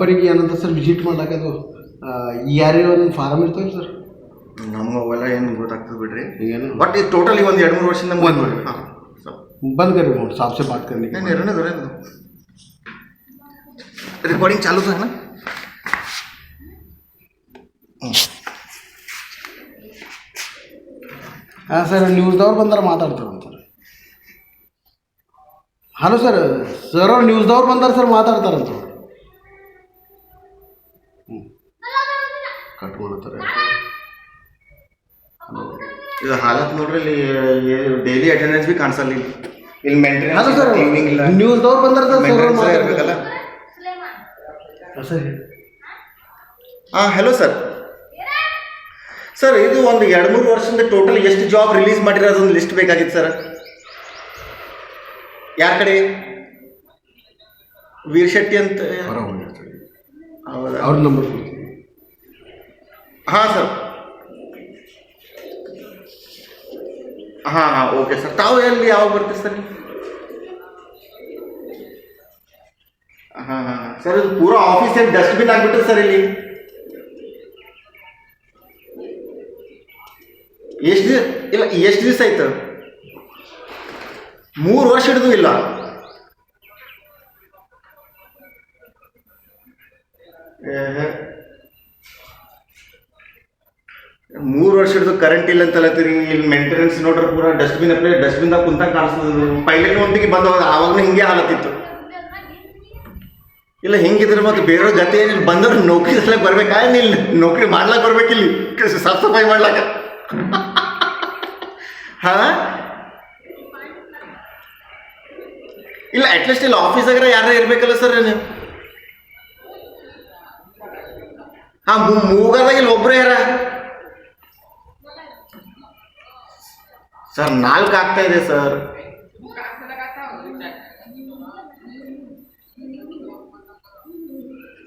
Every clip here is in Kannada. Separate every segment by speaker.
Speaker 1: ಕಂಪನಿಗೆ ಏನಂತ ಸರ್ ವಿಸಿಟ್ ಮಾಡ್ಲಾಕ ಅದು ಯಾರೇ ಒಂದು ಫಾರಮ್ ಇರ್ತಾವೆ ಸರ್
Speaker 2: ನಮ್ಗೆ ಅವೆಲ್ಲ ಏನು ಗೊತ್ತಾಗ್ತದೆ ಬಿಡ್ರಿ
Speaker 1: ಏನು
Speaker 2: ಬಟ್ ಇದು ಟೋಟಲಿ ಒಂದು 2-3 ವರ್ಷದಿಂದ ಹಾಂ
Speaker 1: बंद करो साहब से बात करने
Speaker 2: नहीं रहने दो रिकॉर्डिंग चालू था है ना
Speaker 1: ಹಾಂ ಸರ್ ನ್ಯೂಸ್ದವ್ರು ಬಂದಾರ ಮಾತಾಡ್ತಾರಂತ ಹಲೋ ಸರ್ ಸರ್ ಅವ್ರು ನ್ಯೂಸ್ದವ್ರು ಬಂದಾರ ಸರ್ ಮಾತಾಡ್ತಾರಂತ ಕಟ್ ಮಾಡ್ತಾರೆ
Speaker 2: ಇದು ಹಾಲತ್ ನೋಡ್ರಿ ಇಲ್ಲಿ ಡೈಲಿ ಅಟೆಂಡೆನ್ಸ್ ಬಿ ಕಾಣಿಸಲ್ಲ ಇಲ್ಲಿ ಮೇಂಟೆನೆನ್ಸ್
Speaker 1: ಹಲೋ ಸರ್ ನ್ಯೂಸ್ದವ್ರು ಬಂದಾರ ಸರ್
Speaker 2: ಇರಬೇಕಲ್ಲ
Speaker 1: ಸರ್
Speaker 2: ಹಾಂ ಹೆಲೋ ಸರ್ ಸರ್ ಇದು ಒಂದು 2-3 ವರ್ಷದಿಂದ ಟೋಟಲ್ ಎಷ್ಟು ಜಾಬ್ ರಿಲೀಸ್ ಮಾಡಿರೋ ಅದೊಂದು ಲಿಸ್ಟ್ ಬೇಕಾಗಿತ್ತು ಸರ್ ಯಾರ ಕಡೆ ವೀರ್ ಶೆಟ್ಟಿ ಅಂತ ಹೌದಾ
Speaker 1: ಅವ್ರ ನಂಬರ್
Speaker 2: ಹಾಂ ಸರ್ ಹಾಂ ಓಕೆ ಸರ್ ತಾವು ಎಲ್ಲಿ ಯಾವಾಗ ಬರ್ತೀರಿ ಸರ್ ಹಾಂ ಸರ್ ಇದು ಪೂರಾ ಆಫೀಸ್ ಏನು ಡಸ್ಟ್ಬಿನ್ ಆಗಿಬಿಟ್ಟು ಸರ್ ಇಲ್ಲಿ ಎಷ್ಟು ದಿವಸ ಆಯ್ತು 3 ವರ್ಷ ಹಿಡಿದು ಇಲ್ಲ ಮೂರು ವರ್ಷ ಹಿಡಿದು ಕರೆಂಟ್ ಇಲ್ಲ ಅಂತ ಹೇಳತ್ತೀರಿ ಇಲ್ಲಿ ಮೇಂಟೆನೆನ್ಸ್ ನೋಡ್ರೆ ಪೂರಾ ಡಸ್ಟ್ಬಿನ್ದಾಗ ಕುಂತಾಗ ಕಾಣಿಸ್ತದೆ ಪೈಲಟ್ ಒಂದಿಗೆ ಬಂದು ಆವಾಗಲೂ ಹಿಂಗೆ ಹಾಲತ್ತಿತ್ತು ಇಲ್ಲ ಹೆಂಗಿದ್ರೆ ಮತ್ತು ಬೇರೆಯವ್ರ ಜೊತೆ ಏನಿಲ್ಲ ಬಂದ್ರೆ ನೌಕರಿ ಸಲಕ್ಕೆ ಬರ್ಬೇಕಾ ಇಲ್ಲಿ ನೌಕರಿ ಮಾಡ್ಲಾಕ ಬರ್ಬೇಕಿಲ್ಲಿ ಸಾಫ್ ಸಫಾಯಿ ಮಾಡ್ಲಾಕ ಹಾಂ ಇಲ್ಲ ಅಟ್ಲೀಸ್ಟ್ ಇಲ್ಲಿ ಆಫೀಸಾಗ್ರ ಯಾರು ಇರ್ಬೇಕಲ್ಲ ಸರ್ ಹಾಂ ಮೂಗದಾಗ ಇಲ್ಲಿ ಒಬ್ಬರೇ ಯಾರ ಸರ್ 4 ಆಗ್ತಾ ಇದೆ ಸರ್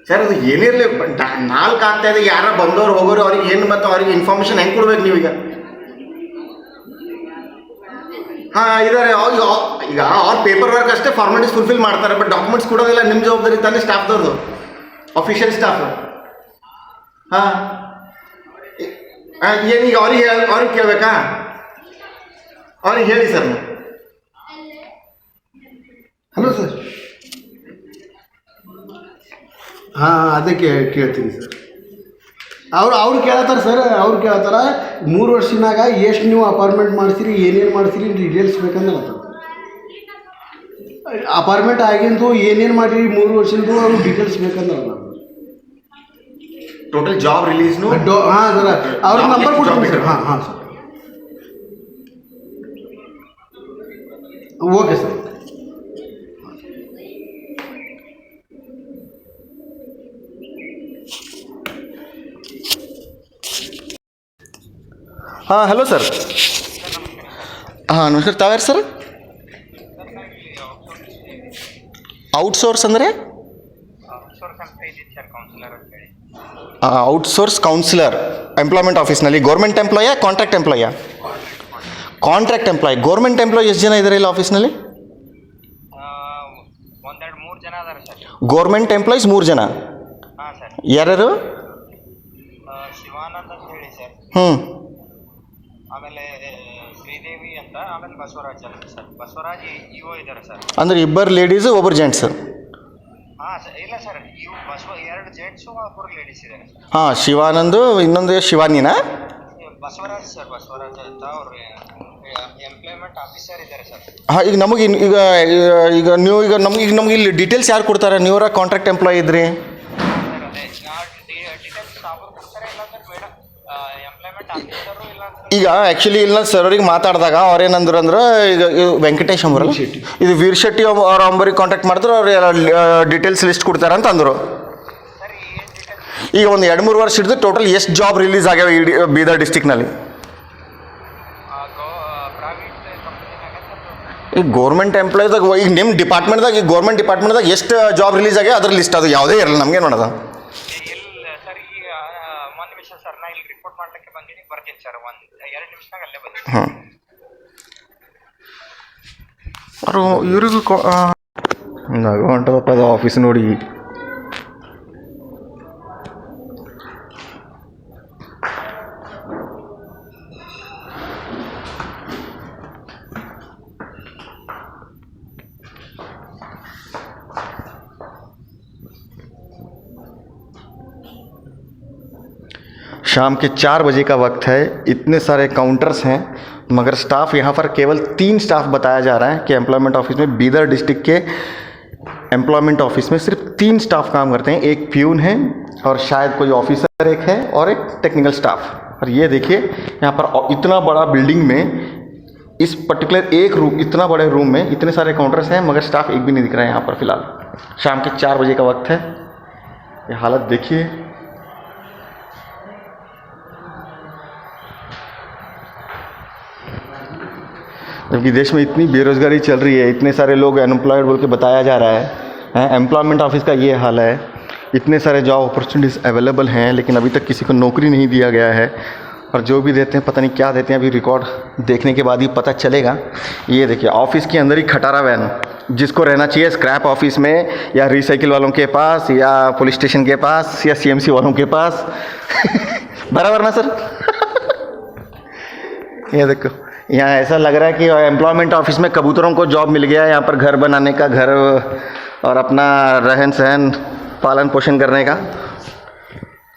Speaker 2: ಸರ್ ಅದು ಏನಿರಲಿ 4 ಆಗ್ತಾ ಇದೆ ಯಾರ ಬಂದವ್ರು ಹೋಗೋರು ಅವ್ರಿಗೆ ಏನು ಮತ್ತು ಅವ್ರಿಗೆ ಇನ್ಫಾರ್ಮೇಶನ್ ಹೆಂಗೆ ಕೊಡ್ಬೇಕು ನೀವೀಗ ಹಾಂ ಇದಾರೆ ಈಗ ಅವ್ರ ಪೇಪರ್ ವರ್ಕ್ ಅಷ್ಟೇ ಫಾರ್ಮಾಲಿಟೀಸ್ ಫುಲ್ಫಿಲ್ ಮಾಡ್ತಾರೆ ಬಟ್ ಡಾಕ್ಯುಮೆಂಟ್ಸ್ ಕೊಡೋದಿಲ್ಲ ನಿಮ್ಮ ಜವಾಬ್ದಾರಿ ತಾನೇ ಸ್ಟಾಫ್ದವ್ರದ್ದು ಅಫಿಷಿಯಲ್ ಸ್ಟಾಫ್ ಹಾಂ ಏನೀಗ ಅವ್ರಿಗೆ ಕೇಳಬೇಕಾ ಅವ್ರಿಗೆ ಹೇಳಿ ಸರ್
Speaker 1: ಹಲೋ ಸರ್ ಹಾಂ ಅದಕ್ಕೆ ಕೇಳ್ತೀನಿ ಸರ್ ಅವ್ರು ಕೇಳತ್ತಾರ ಸರ್ ಅವ್ರು ಕೇಳ್ತಾರ 3 ವರ್ಷನಾಗ ಎಷ್ಟು ನೀವು ಅಪಾರ್ಟ್ಮೆಂಟ್ ಮಾಡ್ತೀರಿ ಏನೇನು ಮಾಡ್ತೀರಿ ಡೀಟೇಲ್ಸ್ ಬೇಕಂದ್ರೆ ಅಪಾರ್ಟ್ಮೆಂಟ್ ಆಗಿಂದು ಏನೇನು ಮಾಡಿರಿ 3 ವರ್ಷದ್ದು ಅವ್ರು ಡೀಟೇಲ್ಸ್ ಬೇಕಂದ್ರೆ
Speaker 2: ಟೋಟಲ್ ಜಾಬ್ ರಿಲೀಸ್ನು
Speaker 1: ಹಾಂ ಸರ್ ಅವ್ರ ನಂಬರ್ ಕೊಡ್ತೀನಿ ಸರ್ ಹಾಂ ಸರ್ ಓಕೆ ಸರ್
Speaker 2: ಹಾಂ ಹಲೋ ಸರ್ ಹಾಂ ನಮಸ್ಕಾರ ತಾವ್ಯಾರು ಸರ್ ಔಟ್ಸೋರ್ಸ್ ಅಂದರೆ ಔಟ್ಸೋರ್ಸ್ ಕೌನ್ಸಿಲರ್ ಎಂಪ್ಲಾಯ್ಮೆಂಟ್ ಆಫೀಸ್ನಲ್ಲಿ government employee contract employee contract employ government employ ಎಷ್ಟು ಜನ ಇದ್ದಾರೆ ಇಲ್ಲಿ ಆಫೀಸ್ನಲ್ಲಿ ಗೌರ್ಮೆಂಟ್ ಎಂಪ್ಲಾಯೀಸ್ 3 ಜನ ಯಾರ್ಯಾರು ಹ್ಞೂ
Speaker 3: ಆಮೇಲೆ ಶ್ರೀದೇವಿ ಅಂತ ಆಮೇಲೆ ಬಸವರಾಜ್ ಅಂತ ಸರ್ ಬಸವರಾಜ್ ಇಒ ಇದ್ದಾರೆ ಸರ್
Speaker 2: ಅಂದರೆ 2 ಲೇಡೀಸು 1 ಜೆಂಟ್ಸ್
Speaker 3: ಹಾಂ ಇಲ್ಲ ಸರ್ ಇವು 2 ಜೆಂಟ್ಸು 1 ಲೇಡೀಸ್ ಇದ್ದಾರೆ
Speaker 2: ಹಾಂ ಶಿವಾನಂದು ಇನ್ನೊಂದು ಶಿವಾನಿನಾ
Speaker 3: ಬಸವರಾಜ್ ಸರ್ ಬಸವರಾಜ್ ಅಂತ ಅವರು ಎಂಪ್ಲಾಯ್ಮೆಂಟ್ ಆಫೀಸರ್ ಇದ್ದಾರೆ ಸರ್
Speaker 2: ಹಾಂ ಈಗ ನಮಗೆ ಈಗ ನೀವು ಈಗ ನಮ್ಗೆ ಇಲ್ಲಿ ಡೀಟೇಲ್ಸ್ ಯಾರು ಕೊಡ್ತಾರೆ ನೀವರ ಕಾಂಟ್ರಾಕ್ಟ್ ಎಂಪ್ಲಾಯ್ ಇದ್ರಿ
Speaker 3: ಸರ್ ಅದೇ ಡೀಟೇಲ್ಸ್ ಸಾಬರು ಕೊಡ್ತಾರೆ ಇಲ್ಲಾಂದ್ರೆ ಮೇಡಮ್ ಎಂಪ್ಲಾಯ್ಮೆಂಟ್ ಆಫೀಸರು ಇಲ್ಲ
Speaker 2: ಈಗ ಆ್ಯಕ್ಚುಲಿ ಇಲ್ಲ ಸರ್ ಅವ್ರಿಗೆ ಮಾತಾಡಿದಾಗ ಅವ್ರೇನಂದ್ರು ಅಂದ್ರೆ ಈಗ ವೆಂಕಟೇಶ್ ಅಂಬರಲ್ಲ ಇದು ವೀರ್ ಶೆಟ್ಟಿ ಅವ್ರ ಅಂಬರಿಗೆ ಕಾಂಟ್ಯಾಕ್ಟ್ ಮಾಡಿದ್ರೆ ಅವ್ರು ಡೀಟೇಲ್ಸ್ ಲಿಸ್ಟ್ ಕೊಡ್ತಾರೆ ಅಂತ ಅಂದರು ಈಗ ಒಂದು 2-3 ವರ್ಷ ಹಿಡಿದು ಟೋಟಲ್ ಎಷ್ಟು ಜಾಬ್ ರಿಲೀಸ್ ಆಗ್ಯಾವ ಈ ಬೀದರ್ ಡಿಸ್ಟಿಕ್ನಲ್ಲಿ ಈಗ ಗೌರ್ಮೆಂಟ್ ಎಂಪ್ಲಾಯ್ದಾಗ ಈಗ ನಿಮ್ಮ ಡಿಪಾರ್ಟ್ಮೆಂಟ್ದಾಗ ಈಗ ಗೌರ್ಮೆಂಟ್ ಡಿಪಾರ್ಟ್ಮೆಂಟ್ದಾಗ ಎಷ್ಟು ಜಾಬ್ ರಿಲೀಸ್ ಆಗ್ಯಾವ ಅದ್ರ ಲಿಸ್ಟ್ ಅದು ಯಾವುದೇ ಇರಲ್ಲ ನಮಗೆ ನೋಡೋದು
Speaker 3: ಇಲ್ಲ ಸರ್ ಈಗ ಒಂದು ನಿಮಿಷ ಸರ್ ನಾ ಇಲ್ಲಿ ರಿಪೋರ್ಟ್ ಮಾಡ್ಲಿಕ್ಕೆ ಬಂದೀನಿ ಬರ್ತೀನಿ ಸರ್ 2 ನಿಮಿಷನಾಗ ಅಲ್ಲೇ ಬಂದಿನಿ
Speaker 2: ಹಾಂ ಅವರು ಇವ್ರಿಗೂ ನಗು ಹೊಂಟದಪ್ಪ ಅದು ಆಫೀಸ್ ನೋಡಿ शाम के 4 बजे का वक्त है, इतने सारे काउंटर्स हैं मगर स्टाफ यहाँ पर केवल 3 स्टाफ बताया जा रहा है कि एम्प्लॉयमेंट ऑफिस में, बीदर डिस्ट्रिक्ट के एम्प्लॉयमेंट ऑफिस में सिर्फ 3 स्टाफ काम करते हैं। एक प्यून है और शायद कोई ऑफिसर एक है और एक टेक्निकल स्टाफ। और ये देखिए यहाँ पर इतना बड़ा बिल्डिंग में, इस पर्टिकुलर एक रूम, इतना बड़े रूम में इतने सारे काउंटर्स हैं मगर स्टाफ एक भी नहीं दिख रहा है यहाँ पर फिलहाल। शाम के 4 बजे का वक्त है, ये हालत देखिए। जबकि देश में इतनी बेरोजगारी चल रही है, इतने सारे लोग अनएम्प्लॉयड बोल के बताया जा रहा है। एम्प्लॉयमेंट ऑफिस का ये हाल है, इतने सारे जॉब अपॉर्चुनिटीज़ अवेलेबल हैं लेकिन अभी तक किसी को नौकरी नहीं दिया गया है। और जो भी देते हैं पता नहीं क्या देते हैं, अभी रिकॉर्ड देखने के बाद ही पता चलेगा। ये देखिए ऑफिस के अंदर ही खटारा वैन, जिसको रहना चाहिए स्क्रैप ऑफिस में या रिसाइकिल वालों के पास या पुलिस स्टेशन के पास या सीएमसी वालों के पास बराबर ना सर? ये देखो यहाँ ऐसा लग रहा है कि एम्प्लॉयमेंट ऑफिस में कबूतरों को जॉब मिल गया है, यहाँ पर घर बनाने का, घर और अपना रहन सहन पालन पोषण करने का।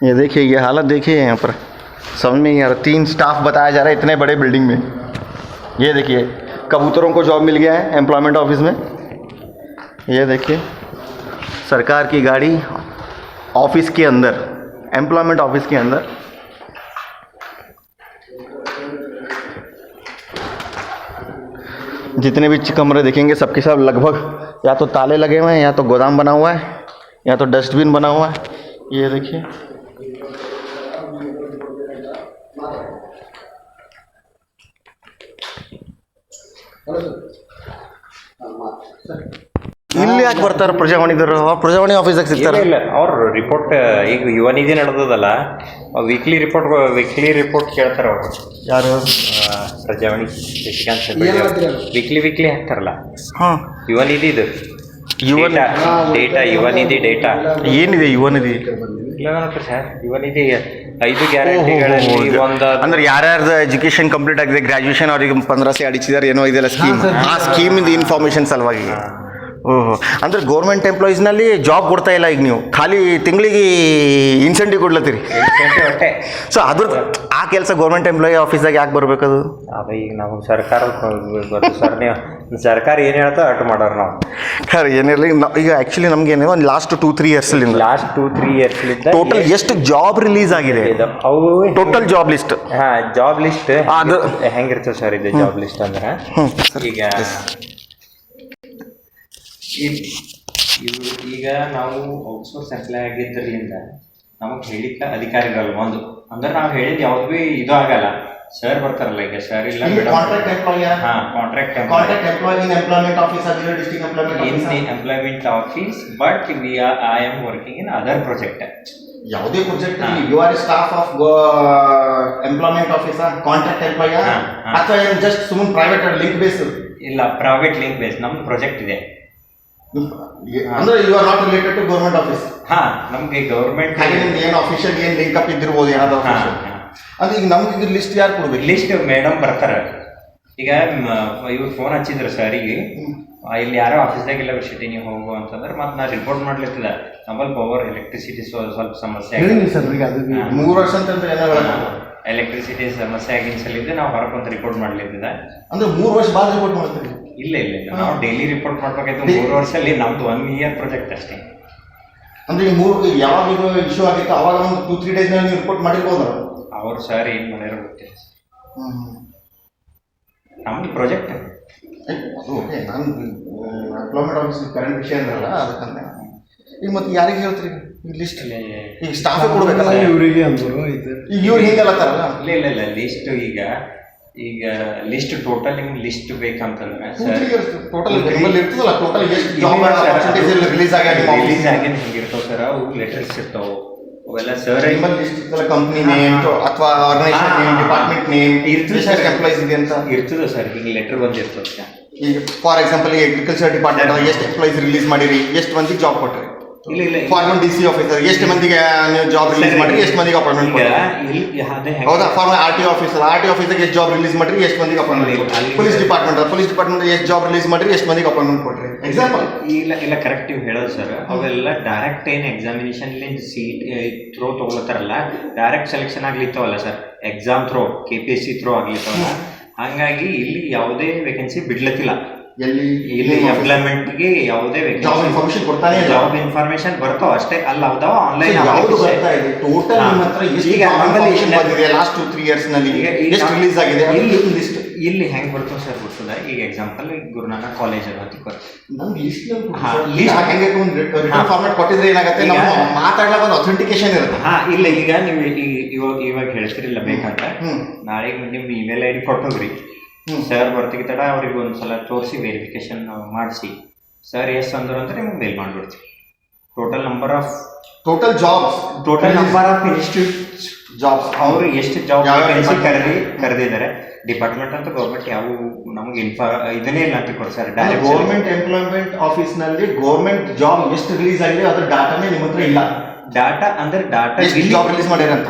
Speaker 2: ये देखिए ये हालत देखिए, यहाँ पर समझ में नहीं आ रहा। 3 स्टाफ बताया जा रहा है इतने बड़े बिल्डिंग में। ये देखिए कबूतरों को जॉब मिल गया है एम्प्लॉयमेंट ऑफिस में। ये देखिए सरकार की गाड़ी ऑफिस के अंदर, एम्प्लॉयमेंट ऑफिस के अंदर। जितने भी कमरे देखेंगे सबके सब लगभग या तो ताले लगे हुए हैं या तो गोदाम बना हुआ है या तो डस्टबिन बना हुआ है। ये देखिए ಇಲ್ಲಿ ಯಾಕೆ ಬರ್ತಾರೆ ಪ್ರಜಾವಾಣಿದವರು? ಪ್ರಜಾವಾಣಿ ಆಫೀಸಾಗ ಸಿಗ್ತಾರೆ.
Speaker 4: ಇಲ್ಲ ಅವ್ರ ರಿಪೋರ್ಟ್ ಈಗ ಯುವ ನಿಧಿ ನಡೆದದಲ್ಲ, ವೀಕ್ಲಿ ರಿಪೋರ್ಟ್ ಕೇಳ್ತಾರೆ ಅವರು.
Speaker 2: ಯಾರು?
Speaker 4: ಪ್ರಜಾವಾಣಿ ಶಶಿಕಾಂತ್ ವೀಕ್ಲಿ ಹಾಕ್ತಾರಲ್ಲ.
Speaker 2: ಹಾಂ,
Speaker 4: ಯುವ ನಿಧಿ ಇದು ಡೇಟಾ ಯುವ ನಿಧಿ ಡೇಟಾ
Speaker 2: ಏನಿದೆ ಯುವ ನಿಧಿ?
Speaker 4: ಇಲ್ಲ ಸರ್, ಯುವ ನಿಧಿ 5 ಗ್ಯಾರಂಟಿಗಳಲ್ಲಿ ಒಂದು,
Speaker 2: ಅಂದ್ರೆ ಯಾರ್ಯಾರ್ದು ಎಜುಕೇಶನ್ ಕಂಪ್ಲೀಟ್ ಆಗಿದೆ, ಗ್ರಾಜುಯೇಷನ್ ಅವ್ರಿಗೆ 15 से ಅಡಿಸಿದಾರೆ ಏನೋ ಇದೆಲ್ಲ ಸ್ಕೀಮ್, ಆ ಸ್ಕೀಮಿಂದ ಇನ್ಫಾರ್ಮೇಷನ್ ಸಲುವಾಗಿ. ಓಹೋ, ಅಂದರೆ ಗೌರ್ಮೆಂಟ್ ಎಂಪ್ಲಾಯೀಸ್ನಲ್ಲಿ ಜಾಬ್ ಕೊಡ್ತಾ ಇಲ್ಲ ಈಗ ನೀವು, ಖಾಲಿ ತಿಂಗಳಿಗೆ ಇನ್ಸೆಂಟಿವ್ ಕೊಡ್ಲತ್ತೀರಿ. ಸೊ ಅದ್ರ ಆ ಕೆಲಸ ಗೌರ್ಮೆಂಟ್ ಎಂಪ್ಲಾಯಿ ಆಫೀಸಾಗ ಯಾಕೆ ಬರಬೇಕದು?
Speaker 4: ಅದು ಈಗ ನಮಗೆ ಸರ್ಕಾರ ಗೊತ್ತು ಸರ್, ನೀವು ಸರ್ಕಾರ ಏನು ಹೇಳ್ತಾ ಅಷ್ಟು ಮಾಡೋರು ನಾವು.
Speaker 2: ಖರೆ ಏನಿರಲಿ, ಈಗ ಆ್ಯಕ್ಚುಲಿ ನಮ್ಗೆ ಏನಿದೆ ಒಂದು ಲಾಸ್ಟ್ 2-3 ಇಯರ್ಸಲ್ಲಿಂದ ಟೋಟಲ್ ಎಷ್ಟು ಜಾಬ್ ರಿಲೀಸ್ ಆಗಿದೆ,
Speaker 4: ಅವು
Speaker 2: ಟೋಟಲ್ ಜಾಬ್ ಲಿಸ್ಟ್.
Speaker 4: ಹಾಂ, ಜಾಬ್ ಲಿಸ್ಟ್ ಅದು ಹೆಂಗಿರ್ತದೆ ಸರ್? ಇದು ಜಾಬ್ ಲಿಸ್ಟ್ ಅಂದ್ರೆ ಈಗ ಈಗ ನಾವು ಔಟ್ಸೋರ್ಸ್ ಎಂಪ್ಲಾಯ್ ಆಗಿದ್ದರಿಂದ ನಮಗೆ ಹೇಳಿಕ್ಕೆ ಅಧಿಕಾರಿಗಳಲ್ಲ ಒಂದು, ಅಂದ್ರೆ ನಾವು ಹೇಳಿದ್ದು ಯಾವ್ದು ಭೀ ಇದು ಆಗಲ್ಲ. ಸರ್ ಬರ್ತಾರಲ್ಲ ಈಗ, ಸರ್ ಇಲ್ಲ
Speaker 2: ಕಾಂಟ್ರಾಕ್ಟ್ ಎಂಪ್ಲಾಯ್.
Speaker 4: ಹಾಂ, contract
Speaker 2: employ in employment office ಆಗಿರೋ district
Speaker 4: employment office, but I am working in other project.
Speaker 2: ಯಾವುದೇ project you are staff of employment office, contract employ ಅಥವಾ ಜಸ್ಟ್ ಸುಮ್ಮನೆ ಪ್ರೈವೇಟ್ ಲಿಂಕ್ ಬೇಸ್?
Speaker 4: ಇಲ್ಲ, ಪ್ರೈವೇಟ್ ಲಿಂಕ್ ಬೇಸ್. ನಮ್ದು ಪ್ರಾಜೆಕ್ಟ್ ಇದೆ
Speaker 2: ಅಂದ್ರೆ you are not related to government office.
Speaker 4: ಹಾ, ನಮ್ಗೆ ಗೌರ್ಮೆಂಟ್
Speaker 2: ಏನು ಅಫಿಷಿಯಲ್ ಏನು ಲಿಂಕ್ ಅಪ್ ಇದ್ದಿರ್ಬೋದು ಏನಾದ್ರು. ಅಂದ್ರೆ ಈಗ ನಮ್ಗೆ ಇದ್ರ ಲಿಸ್ಟ್ ಯಾರು ಕೊಡ್ಬೇಕು?
Speaker 4: ಲಿಸ್ಟ್ ಮೇಡಮ್ ಬರ್ತಾರೆ. ಈಗ ಇವ್ರು ಫೋನ್ ಹಚ್ಚಿದ್ರು ಸರಿಗೆ, ಇಲ್ಲಿ ಯಾರೋ ಆಫೀಸ್ದಾಗಿಲ್ಲ ವಿಷಯ ನೀವು ಹೋಗು ಅಂತಂದ್ರೆ ಮತ್ತೆ ನಾ ರಿಪೋರ್ಟ್ ಮಾಡ್ಲಿತ್ತಿದ್ದೆ. ನಮ್ಮಲ್ಲಿ ಪವರ್ ಎಲೆಕ್ಟ್ರಿಸಿಟಿ ಸ್ವಲ್ಪ ಸಮಸ್ಯೆ ಆಗಿದೆ.
Speaker 2: 3 ವರ್ಷ ಅಂತಂದ್ರೆ
Speaker 4: ಎಲೆಕ್ಟ್ರಿಸಿಟಿ ಸಮಸ್ಯೆ ಆಗಿನ ಸಲಿದ್ದೆ ನಾವು ಹೊರಕೊಂತ ರಿಪೋರ್ಟ್ ಮಾಡ್ಲಿತ್ತಿದ್ದೆ.
Speaker 2: ಅಂದ್ರೆ 3 ವರ್ಷ ಬಾದ್ ರಿಪೋರ್ಟ್ ಮಾಡ್ತೀವಿ?
Speaker 4: ಇಲ್ಲ, ನಾವು ಡೈಲಿ ರಿಪೋರ್ಟ್ ಮಾಡ್ಬೇಕಾಯ್ತು. 3 ವರ್ಷದಲ್ಲಿ ನಮ್ದು 1 ಇಯರ್ ಪ್ರಾಜೆಕ್ಟ್ ಅಷ್ಟೇ.
Speaker 2: ಅಂದ್ರೆ ಈ 3 ಯಾವಾಗ ಇಶ್ಯೂ ಆಗಿತ್ತು ಅವಾಗ ಒಂದು 2-3 ಡೇಸ್ ನೀವು ರಿಪೋರ್ಟ್ ಮಾಡಿರ್ಬೋದು.
Speaker 4: ಅವ್ರು ಸರ್ ಏನು ಮಾಡ್ಯಾರ ಗೊತ್ತಿಲ್ಲ. ನಮ್ದು ಪ್ರಾಜೆಕ್ಟ್
Speaker 2: ಓಕೆ. ನಾನು ಎಂಪ್ಲಾಯ್ಮೆಂಟ್ ಆಫೀಸ್ ಕರೆಂಟ್ ವಿಷಯ ಅಂದ್ರಲ್ಲ ಅದಕ್ಕಂತ. ಈಗ ಮತ್ತೆ ಯಾರಿಗೆ ಹೇಳ್ತೀರಿ ಲಿಸ್ಟ್? ಈಗ ಸ್ಟಾಫೇ ಕೊಡ್ಬೇಕಲ್ಲ ಇವರಿಗೆ ಅಂದರು. ಈಗ ಇವ್ರು ಹಿಂಗಲ್ಲತ್ತಾರಲ್ಲ.
Speaker 4: ಇಲ್ಲ ಲಿಸ್ಟ್ ಈಗ ಲಿಸ್ಟ್ ಟೋಟಲ್ ನಿಮ್ಗೆ ಲಿಸ್ಟ್ ಬೇಕಂತಂದ್ರೆ ಸರ್
Speaker 2: ಟೋಟಲ್ ಇರ್ತದಲ್ಲ, ಟೋಟಲ್ ಎಷ್ಟು ಜಾಬ್ ರಿಲೀಸ್ ಆಗ್ಯಾವ
Speaker 4: ಹಿಂಗಿರ್ತಾವ ಸರ್. ಅವು ಲೆಟರ್ಸ್ ಇರ್ತಾವೆ, ಅವೆಲ್ಲ ಸರ್
Speaker 2: ಲಿಸ್ಟ್ ಇರ್ತಲ್ಲ, ಕಂಪ್ನಿ ನೇಮ್ ಅಥವಾ ಆರ್ಗನೈಸೇಷನ್ ನೇಮ್, ಡಿಪಾರ್ಟ್ಮೆಂಟ್ ನೇಮ್ ಇರ್ತದೆ ಸರ್, ಎಂಪ್ಲಾಯೀಸ್ ಇದೆ ಅಂತ
Speaker 4: ಇರ್ತದೆ ಸರ್. ಈಗ ಲೆಟರ್ ಬಂದಿರ್ತದೆ ಸರ್.
Speaker 2: ಈಗ ಫಾರ್ ಎಕ್ಸಾಂಪಲ್ ಈ ಅಗ್ರಿಕಲ್ಚರ್ ಡಿಪಾರ್ಟ್ಮೆಂಟ್ ಎಷ್ಟು ಎಂಪ್ಲಾಯೀಸ್ ರಿಲೀಸ್ ಮಾಡಿರಿ, ಎಷ್ಟು ಮಂದಿಗೆ ಜಾಬ್ ಕೊಟ್ರಿ?
Speaker 4: ಇಲ್ಲ ಇಲ್ಲ
Speaker 2: ಫಾರ್ಮನ್ ಡಿ ಸಿ ಆಫೀಸರ್ ಎಷ್ಟು ಮಂದಿಗೆ ನೀವು ಜಾಬ್ ರಿಲೀಸ್ ಮಾಡಿರಿ, ಎಷ್ಟು ಮಂದಿಗೆ ಅಪಾಯಿಂಟ್ಮೆಂಟ್ ಕೊಡ್ರಿ? ಹೌದಾ? ಫಾರ್ಮನ್ ಆರ್ ಟಿ ಆಫೀಸರ್ ಎಷ್ಟು ಜಾಬ್ ರಿಲೀಸ್ ಮಾಡಿರಿ, ಎಷ್ಟು ಮಂದಿಗೆ ಅಪಾಯಿಂಟ್ಮೆಂಟ್ ಕೊಡ್ರಿ? ಪೊಲೀಸ್ ಡಿಪಾರ್ಟ್ಮೆಂಟ್ ಎಷ್ಟು ಜಾಬ್ ರಿಲೀಸ್ ಮಾಡಿರಿ, ಎಷ್ಟು ಮಂದಿಗೆ ಅಪಾಯಿಂಟ್ಮೆಂಟ್ ಕೊಡ್ರಿ? ಎಕ್ಸಾಂಪಲ್
Speaker 4: ಇಲ್ಲ ಕರೆಕ್ಟ್ ನೀವು ಹೇಳೋದು ಸರ್. ಅವೆಲ್ಲ ಡೈರೆಕ್ಟ್ ಏನು ಎಕ್ಸಾಮಿನೇಷನ್ ಸೀಟ್ ಥ್ರೋ ತೊಗೊಳತ್ತಾರಲ್ಲ, ಡೈರೆಕ್ಟ್ ಸೆಲೆಕ್ಷನ್ ಆಗ್ಲಿತ್ತವಲ್ಲ sir, exam through KPSC through ಆಗ್ಲಿತ್ತವಲ್ಲ. ಹಾಗಾಗಿ ಇಲ್ಲಿ ಯಾವುದೇ ವೇಕೆನ್ಸಿ ಬಿಡ್ಲತ್ತಿಲ್ಲ. ಇಲ್ಲಿ ಎಂಪ್ಲಾಯ್ಮೆಂಟ್ಗೆ ಯಾವುದೇ
Speaker 2: ಜಾಬ್ ಇನ್ಫಾರ್ಮೇಶನ್ ಕೊಡ್ತಾನೆ,
Speaker 4: ಜಾಬ್ ಇನ್ಫಾರ್ಮೇಶನ್ ಬರ್ತಾವ ಅಷ್ಟೇ. ಅಲ್ಲ ಹೌದಾವ ಆನ್ಲೈನ್
Speaker 2: ಯಾವುದು ಬರ್ತಾ ಇದೆ ಟೋಟಲ್ ನಿಮ್ಮ ಹತ್ರ ಈಗ ನಮ್ಮಲ್ಲಿ ಬಂದಿದೆ ಲಾಸ್ಟ್ 2-3 ಇಯರ್ಸ್ ನಲ್ಲಿ ಎಷ್ಟು ರಿಲೀಸ್ ಆಗಿದೆ ಲಿಸ್ಟ್
Speaker 4: ಇಲ್ಲಿ ಹೆಂಗ್ ಬರ್ತವೆ ಸರ್ ಗೊತ್ತದ? ಈಗ ಎಕ್ಸಾಂಪಲ್ ಗುರುನಾನಕ್ ಕಾಲೇಜ್ ಅದು ಅಂತ
Speaker 2: ನಮ್ಗೆ ಲಿಸ್ಟ್ ಹೆಂಗೆ ರಿಟರ್ನ್ ಫಾರ್ಮ್ಯಾಟ್ ಕೊಟ್ಟಿದ್ರೆ ಏನಾಗುತ್ತೆ, ನಮ್ಮ ಮಾತಾಡ್ಲಾಕ ಒಂದು ಅಥೆಂಟಿಕೇಶನ್ ಇರುತ್ತೆ.
Speaker 4: ಇಲ್ಲ ಈಗ ನೀವು ಇವಾಗ ಹೇಳ್ತಿರಿಲ್ಲ ಬೇಕಂತ, ನಾಳೆ ನಿಮ್ ಇಮೇಲ್ ID ಕೊಟ್ಟೋಗ್ರಿ, ಸರ್ ಬರ್ತಿಗೆ ತಡ ಅವ್ರಿಗೆ ಒಂದ್ಸಲ ತೋರಿಸಿ ವೆರಿಫಿಕೇಶನ್ ಮಾಡಿಸಿ, ಸರ್ ಎಸ್ ಅಂದ್ರು ಅಂದ್ರೆ ನಿಮ್ಗೆ ಮೇಲ್ ಮಾಡಿಬಿಡ್ತೀವಿ. Total number of institute jobs ಅವರು ಎಷ್ಟು ಜಾಬ್ ಕರೆದಿದ್ದಾರೆ. ಡಿಪಾರ್ಟ್ಮೆಂಟ್ ಅಂತ ಗೌರ್ಮೆಂಟ್ ಯಾವ ನಮಗೆ ಇದನ್ನೇ ಇಲ್ಲ ಅಂತ ಕೊಡಿ ಸರ್.
Speaker 2: ಗೌರ್ಮೆಂಟ್ ಎಂಪ್ಲಾಯ್ಮೆಂಟ್ ಆಫೀಸ್ ನಲ್ಲಿ ಗೌರ್ಮೆಂಟ್ ಜಾಬ್ ಎಷ್ಟು ರಿಲೀಸ್ ಆಗಿದೆ ಅದ್ರ ಡಾಟಾನೇ ನಿಮ್ಮ ಹತ್ರ ಇಲ್ಲ.
Speaker 4: ಡಾಟಾ ಅಂದ್ರೆ ಡಾಟಾ
Speaker 2: ಜಾಬ್ ರಿಲೀಸ್ ಮಾಡಿರಂತ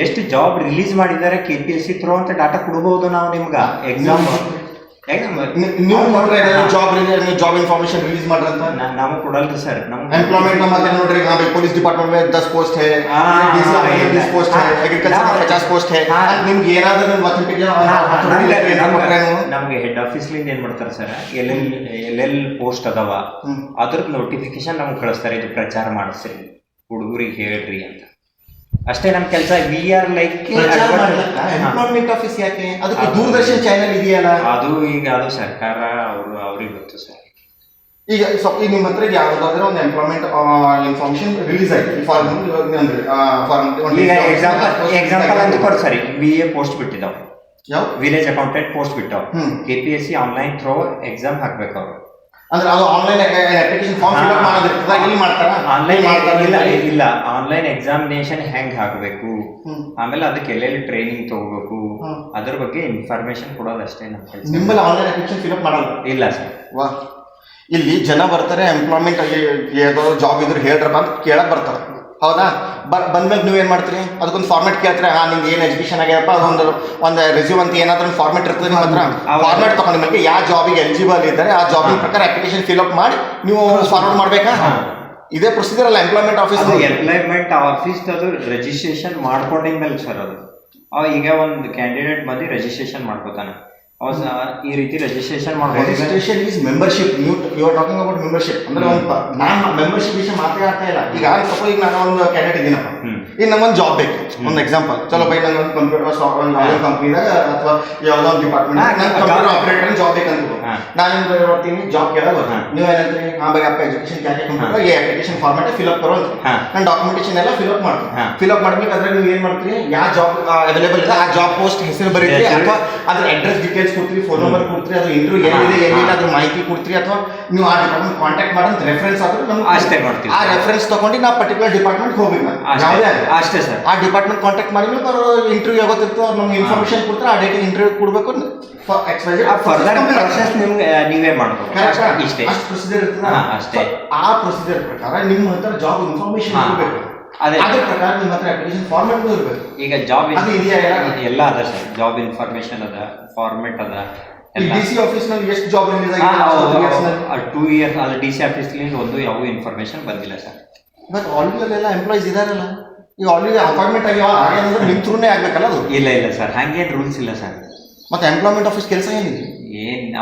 Speaker 4: ಎಷ್ಟು ಜಾಬ್ ರಿಲೀಸ್ ಮಾಡಿದ್ದಾರೆ KPSC ಥ್ರೋ ಅಂತ ಡಾಟಾ ಕೊಡಬಹುದು ನಾವು ನಿಮ್ಗೆ. ಎಕ್ಸಾಮ್
Speaker 2: ನೀವು ನೋಡ್ರಿ ಜಾಬ್ ಇನ್ಫಾರ್ಮೇಶನ್ ರಿಲೀಸ್ ಮಾಡ್ರಂತ
Speaker 4: ನಾವು ಕೊಡಲ್ರಿ ಸರ್. ನಮ್ಗೆ
Speaker 2: एम्प्लॉयमेंट ಮತ್ತೆ ನೋಡ್ರಿ ನಾವು पुलिस डिपार्टमेंट में 10 पोस्ट है, DCA में 20 पोस्ट है, एग्रीकल्चर में 50 पोस्ट है. ನಿಮಗೆ ಏನಾದರೂ
Speaker 4: ನಮಗೆ ಹೆಡ್ ಆಫೀಸ್ ಲಿಂದ ಏನ್ ಮಾಡ್ತಾರೆ ಸರ್, ಎಲ್ಲೆಲ್ ಪೋಸ್ಟ್ ಅದಾವ ಅದ್ರದ್ದು ನೋಟಿಫಿಕೇಶನ್ ನಮ್ಗೆ ಕಳಿಸ್ತಾರೆ, ಇದು ಪ್ರಚಾರ ಮಾಡಿಸ್ರಿ ಹುಡುಗರಿಗೆ ಹೇಳ್ರಿ ಅಂತ. ಅಷ್ಟೇ ನಮ್ಮ ಕೆಲಸ. We are like
Speaker 2: employment office ಯಾಕೆ? ಅದಕ್ಕೆ ದೂರದರ್ಶನ್ ಚಾನೆಲ್ ಇದೆಯಲ್ಲ,
Speaker 4: ಅದು ಈಗ ಅದು ಸರ್ಕಾರ ಅವ್ರಿಗೆ ಗೊತ್ತು ಸರ್.
Speaker 2: ಈಗ ನಿಮ್ಮ ಹತ್ರ ಯಾವ್ದಾದ್ರೆ ಒಂದು ಎಂಪ್ಲಾಯ್ಮೆಂಟ್ ಇನ್ಫಾರ್ಮೇಶನ್ ರಿಲೀಸ್ ಆಯ್ತು ಫಾರ್ಮ್
Speaker 4: ಈಗ ಎಕ್ಸಾಂಪಲ್ ಅಂತ ಕೊಡಿ ಸರಿ. BA ಪೋಸ್ಟ್ ಬಿಟ್ಟಿದ್ದಾವ,
Speaker 2: ಯಾವ
Speaker 4: ವಿಲೇಜ್ ಅಕೌಂಟೆಂಟ್ ಪೋಸ್ಟ್ ಬಿಟ್ಟಾವ, KPSC ಆನ್ಲೈನ್ ಥ್ರೋ ಎಕ್ಸಾಮ್ ಹಾಕ್ಬೇಕು ಅವರು.
Speaker 2: ಅಂದ್ರೆ ಅದು online application form fill up ಮಾಡೋದಿರ್ತದ, ಇಲ್ಲಿ ಮಾಡ್ತಾರ?
Speaker 4: ಆನ್ಲೈನ್ ಇಲ್ಲ, ಆನ್ಲೈನ್ ಎಕ್ಸಾಮಿನೇಷನ್ ಹೆಂಗ್ ಹಾಕಬೇಕು, ಆಮೇಲೆ ಅದಕ್ಕೆ ಎಲ್ಲೆಲ್ಲಿ ಟ್ರೈನಿಂಗ್ ತಗೋಬೇಕು, ಅದ್ರ ಬಗ್ಗೆ ಇನ್ಫಾರ್ಮೇಶನ್ ಕೊಡೋದು ಅಷ್ಟೇ ನಮ್ಮ ಕೆಲಸ.
Speaker 2: ನಿಮ್ಮಲ್ಲಿ ಆನ್ಲೈನ್ ಅಪ್ಲಿಕೇಶನ್ ಫಿಲ್ ಅಪ್ ಮಾಡಲ್ಲ?
Speaker 4: ಇಲ್ಲ ಸರ್.
Speaker 2: ವಾ, ಇಲ್ಲಿ ಜನ ಬರ್ತಾರೆ ಎಂಪ್ಲಾಯ್ಮೆಂಟ್ ಯಾವ್ದಾದ್ರು ಜಾಬ್ ಇದ್ರೆ ಹೇಳ್ರಪ್ಪ ಅಂತ ಕೇಳಕ್ ಬರ್ತಾರೆ, ಹೌದಾ? ಬಂದ್ಮೇಲೆ ನೀವೇನು ಮಾಡ್ತೀರಿ? ಅದಕ್ಕೊಂದು ಫಾರ್ಮೆಟ್ ಕೇಳ್ತೀರಿ, ನಿಮ್ಗೆ ಏನು ಎಜುಕೇಶನ್ ಆಗ್ಯಪ್ಪ, ಒಂದು ರೆಸ್ಯೂಮ್ ಅಂತ ಏನಾದ್ರೂ ಒಂದು ಫಾರ್ಮೆಟ್ ಇರ್ತದೆ ನಿಮ್ಮ ಹತ್ರ. ಫಾರ್ಮೆಟ್ ತಗೊಂಡ ಮೇಲೆ ಯಾವ ಜಾಬಿಗೆ ಎಲಿಜಿಬಲ್ ಇದ್ದಾರೆ ಆ ಜಾಬಿನ ಪ್ರಕಾರ ಅಪ್ಲಿಕೇಶನ್ ಫಿಲ್ ಅಪ್ ಮಾಡಿ ನೀವು ಫಾರ್ವರ್ಡ್ ಮಾಡ್ಬೇಕಾ? ಇದೇ ಪ್ರೊಸೀಜರ್ ಅಲ್ಲ ಎಂಪ್ಲಾಯ್ಮೆಂಟ್ ಆಫೀಸ್.
Speaker 4: ಎಂಪ್ಲಾಯ್ಮೆಂಟ್ ಆಫೀಸ್ ಅದು ರಿಜಿಸ್ಟ್ರೇಷನ್ ಮಾಡ್ಕೊಂಡಿದ್ಮೇಲೆ ಸರ್ ಅದು ಈಗ ಒಂದು ಕ್ಯಾಂಡಿಡೇಟ್ ಬಂದು ರಿಜಿಸ್ಟ್ರೇಷನ್ ಮಾಡ್ಕೋತಾನೆ, ಈ ರೀತಿ ರಿಜಿಸ್ಟ್ರೇಷನ್ ಮಾಡ್ಬೋದು.
Speaker 2: Registration is membership. You are talking about membership. ಅಂದ್ರೆ ನಾನು ಮೆಂಬರ್ಶಿಪ್ ವಿಷಯ ಮಾತಾಡ್ತಾ ಇಲ್ಲ. ಈಗ ಸಪೋಸ್ ಈಗ ನಾನು ಒಂದು ಕ್ಯಾಂಡಿಡೇಟ್ ಇದೀನಪ್ಪ, ಈಗ ನಮ್ಗೊಂದು ಜಾಬ್ ಬೇಕು. ಒಂದು ಎಕ್ಸಾಂಪಲ್, ಚಲೋ ಬೈ ನಂಗೆ ಒಂದು ಕಂಪ್ಯೂಟರ್ ಸಾಫ್ಟ್ವೇರ್ ಕಂಪ್ನಿದಾಗ ಅಥವಾ ಯಾವುದೋ ಒಂದು ಡಿಪಾರ್ಟ್ಮೆಂಟ್ ಕಂಪ್ಯೂಟರ್ ಆಪರೇಟರ್ ಜಾಬ್ ಬೇಕಂತ ನಾನು ಬರ್ತೀನಿ, ಜಾಬ್ ಕೇಳೋದು. ನೀವೇನಂತೀರಿ? ಬೈ ಅಪ್ಪ ಎಜುಕೇಶನ್ ಕ್ಯಾ ಕಂಪ್ಯೂಟರ್ ಈ ಅಪ್ಲಿಕೇಶನ್ ಫಾರ್ಮೆಟ್ ಫಿಲ್ ಅಪ್ ಕರೋ ಅಂತ ನಾನು ಡಾಕ್ಯುಮೆಂಟೇಶನ್ ಎಲ್ಲ ಫಿಲ್ ಅಪ್ ಮಾಡ್ತೀನಿ. ಫಿಲ್ ಅಪ್ ಮಾಡ್ಬೇಕು ಅದ್ರಾಗ ನೀವು ಏನು ಮಾಡ್ತೀರಿ? ಯಾವ ಜಾಬ್ ಅವೈಲೇಬಲ್ ಇದೆ ಆ ಜಾಬ್ ಪೋಸ್ಟ್ ಹೆಸರು ಬರೀತೀರಿ, ಅಥವಾ ಅದ್ರ ಅಡ್ರೆಸ್ ಡೀಟೇಲ್ಸ್ ಕೊಡ್ತೀರಿ, ಫೋನ್ ನಂಬರ್ ಕೊಡ್ತೀರಿ, ಅದು ಇಂಟರ್ವ್ಯೂ ಏನಿದೆ ಏನಿಲ್ಲ ಅದ್ರ ಮಾಹಿತಿ ಕೊಡ್ತೀರಿ, ಅಥವಾ ನೀವು ಆ ಡಿಪಾರ್ಟ್ಮೆಂಟ್ ಕಾಂಟ್ಯಾಕ್ಟ್ ಮಾಡೋದು ರೆಫರೆನ್ಸ್ ಆದ್ರೆ ನಮ್ಗೆ
Speaker 4: ಅಷ್ಟೇ ಮಾಡ್ತೀವಿ.
Speaker 2: ಆ ರೆಫರೆನ್ಸ್ ತಗೊಂಡು ನಾವು ಪರ್ಟಿಕ್ಯುಲರ್ ಡಿಪಾರ್ಟ್ಮೆಂಟ್ ಹೋಗ್ಬೇಕು.
Speaker 4: ಅಷ್ಟೇ ಸರ್.
Speaker 2: ಆ ಡಿಪಾರ್ಟ್ಮೆಂಟ್ ಕಾಂಟ್ಯಾಕ್ಟ್ ಮಾಡಿ ಇಂಟರ್ವ್ಯೂ ಯಾವತ್ತಿರ್ತೋ ಅವ್ರು ನಮ್ಗೆ ಇನ್ಫಾರ್ಮೇಶನ್ ಕೊಡ್ತಾರೆ, ಆ ಡೇಟಿಗೆ ಇಂಟರ್ವ್ಯೂ ಕೊಡಬೇಕು.
Speaker 4: ಫರ್ದರ್ ಪ್ರೊಸೆಸ್ ನಿಮ್ಗೆ ನೀವೇ ಮಾಡ್ಬೋದು. ಇಷ್ಟೇ,
Speaker 2: ಅಷ್ಟು ಪ್ರೊಸೀಜರ್ ಇರ್ತದೆ
Speaker 4: ಅಷ್ಟೇ.
Speaker 2: ಆ ಪ್ರೊಸೀಜರ್ ಪ್ರಕಾರ ನಿಮ್ಮ ಹತ್ರ ಜಾಬ್ ಇನ್ಫಾರ್ಮೇಶನ್ ಇರಬೇಕು. ಅದ್ರ ಪ್ರಕಾರ ನಿಮ್ಮ ಹತ್ರ ಅಪ್ಲಿಕೇಶನ್ ಫಾರ್ಮೆಟ್ ಇರಬೇಕು.
Speaker 4: ಈಗ ಜಾಬ್
Speaker 2: ಅದು ಇದೆಯಾ?
Speaker 4: ಎಲ್ಲ ಅದ ಸರ್. ಜಾಬ್ ಇನ್ಫಾರ್ಮೇಶನ್ ಅದ, ಫಾರ್ಮೆಟ್ ಅದ.
Speaker 2: DC ಆಫೀಸ್ ನಲ್ಲಿ ಎಷ್ಟು ಜಾಬ್ ರಿಲೀಸ್ ಆಗಿದೆ?
Speaker 4: 2 ಇಯರ್ಸ್ ಅದು DC ಆಫೀಸ್ ಒಂದು ಯಾವ ಇನ್ಫಾರ್ಮೇಶನ್ ಬಂದಿಲ್ಲ ಸರ್.
Speaker 2: ಬಟ್ ಆಲ್ರೆಡಿ ಎಲ್ಲ ಎಂಪ್ಲಾಯೀಸ್ ಇದಾರಲ್ಲ, ಈಗ ಆಲ್ರೆಡಿ ಅಪಾಯಿಂಟ್ಮೆಂಟ್ ಆಗ್ಯಾವ, ಹಾಗೇನಂದ್ರೆ ನಿಮ್ಮ ಥ್ರೂನೇ ಆಗ್ಬೇಕಲ್ಲ ಅದು?
Speaker 4: ಇಲ್ಲ ಸರ್, ಹಂಗೇನು ರೂಲ್ಸ್ ಇಲ್ಲ ಸರ್.
Speaker 2: ಮತ್ತೆ ಎಂಪ್ಲಾಯ್ಮೆಂಟ್ ಆಫೀಸ್ ಕೆಲಸ ಏನಿದೆ?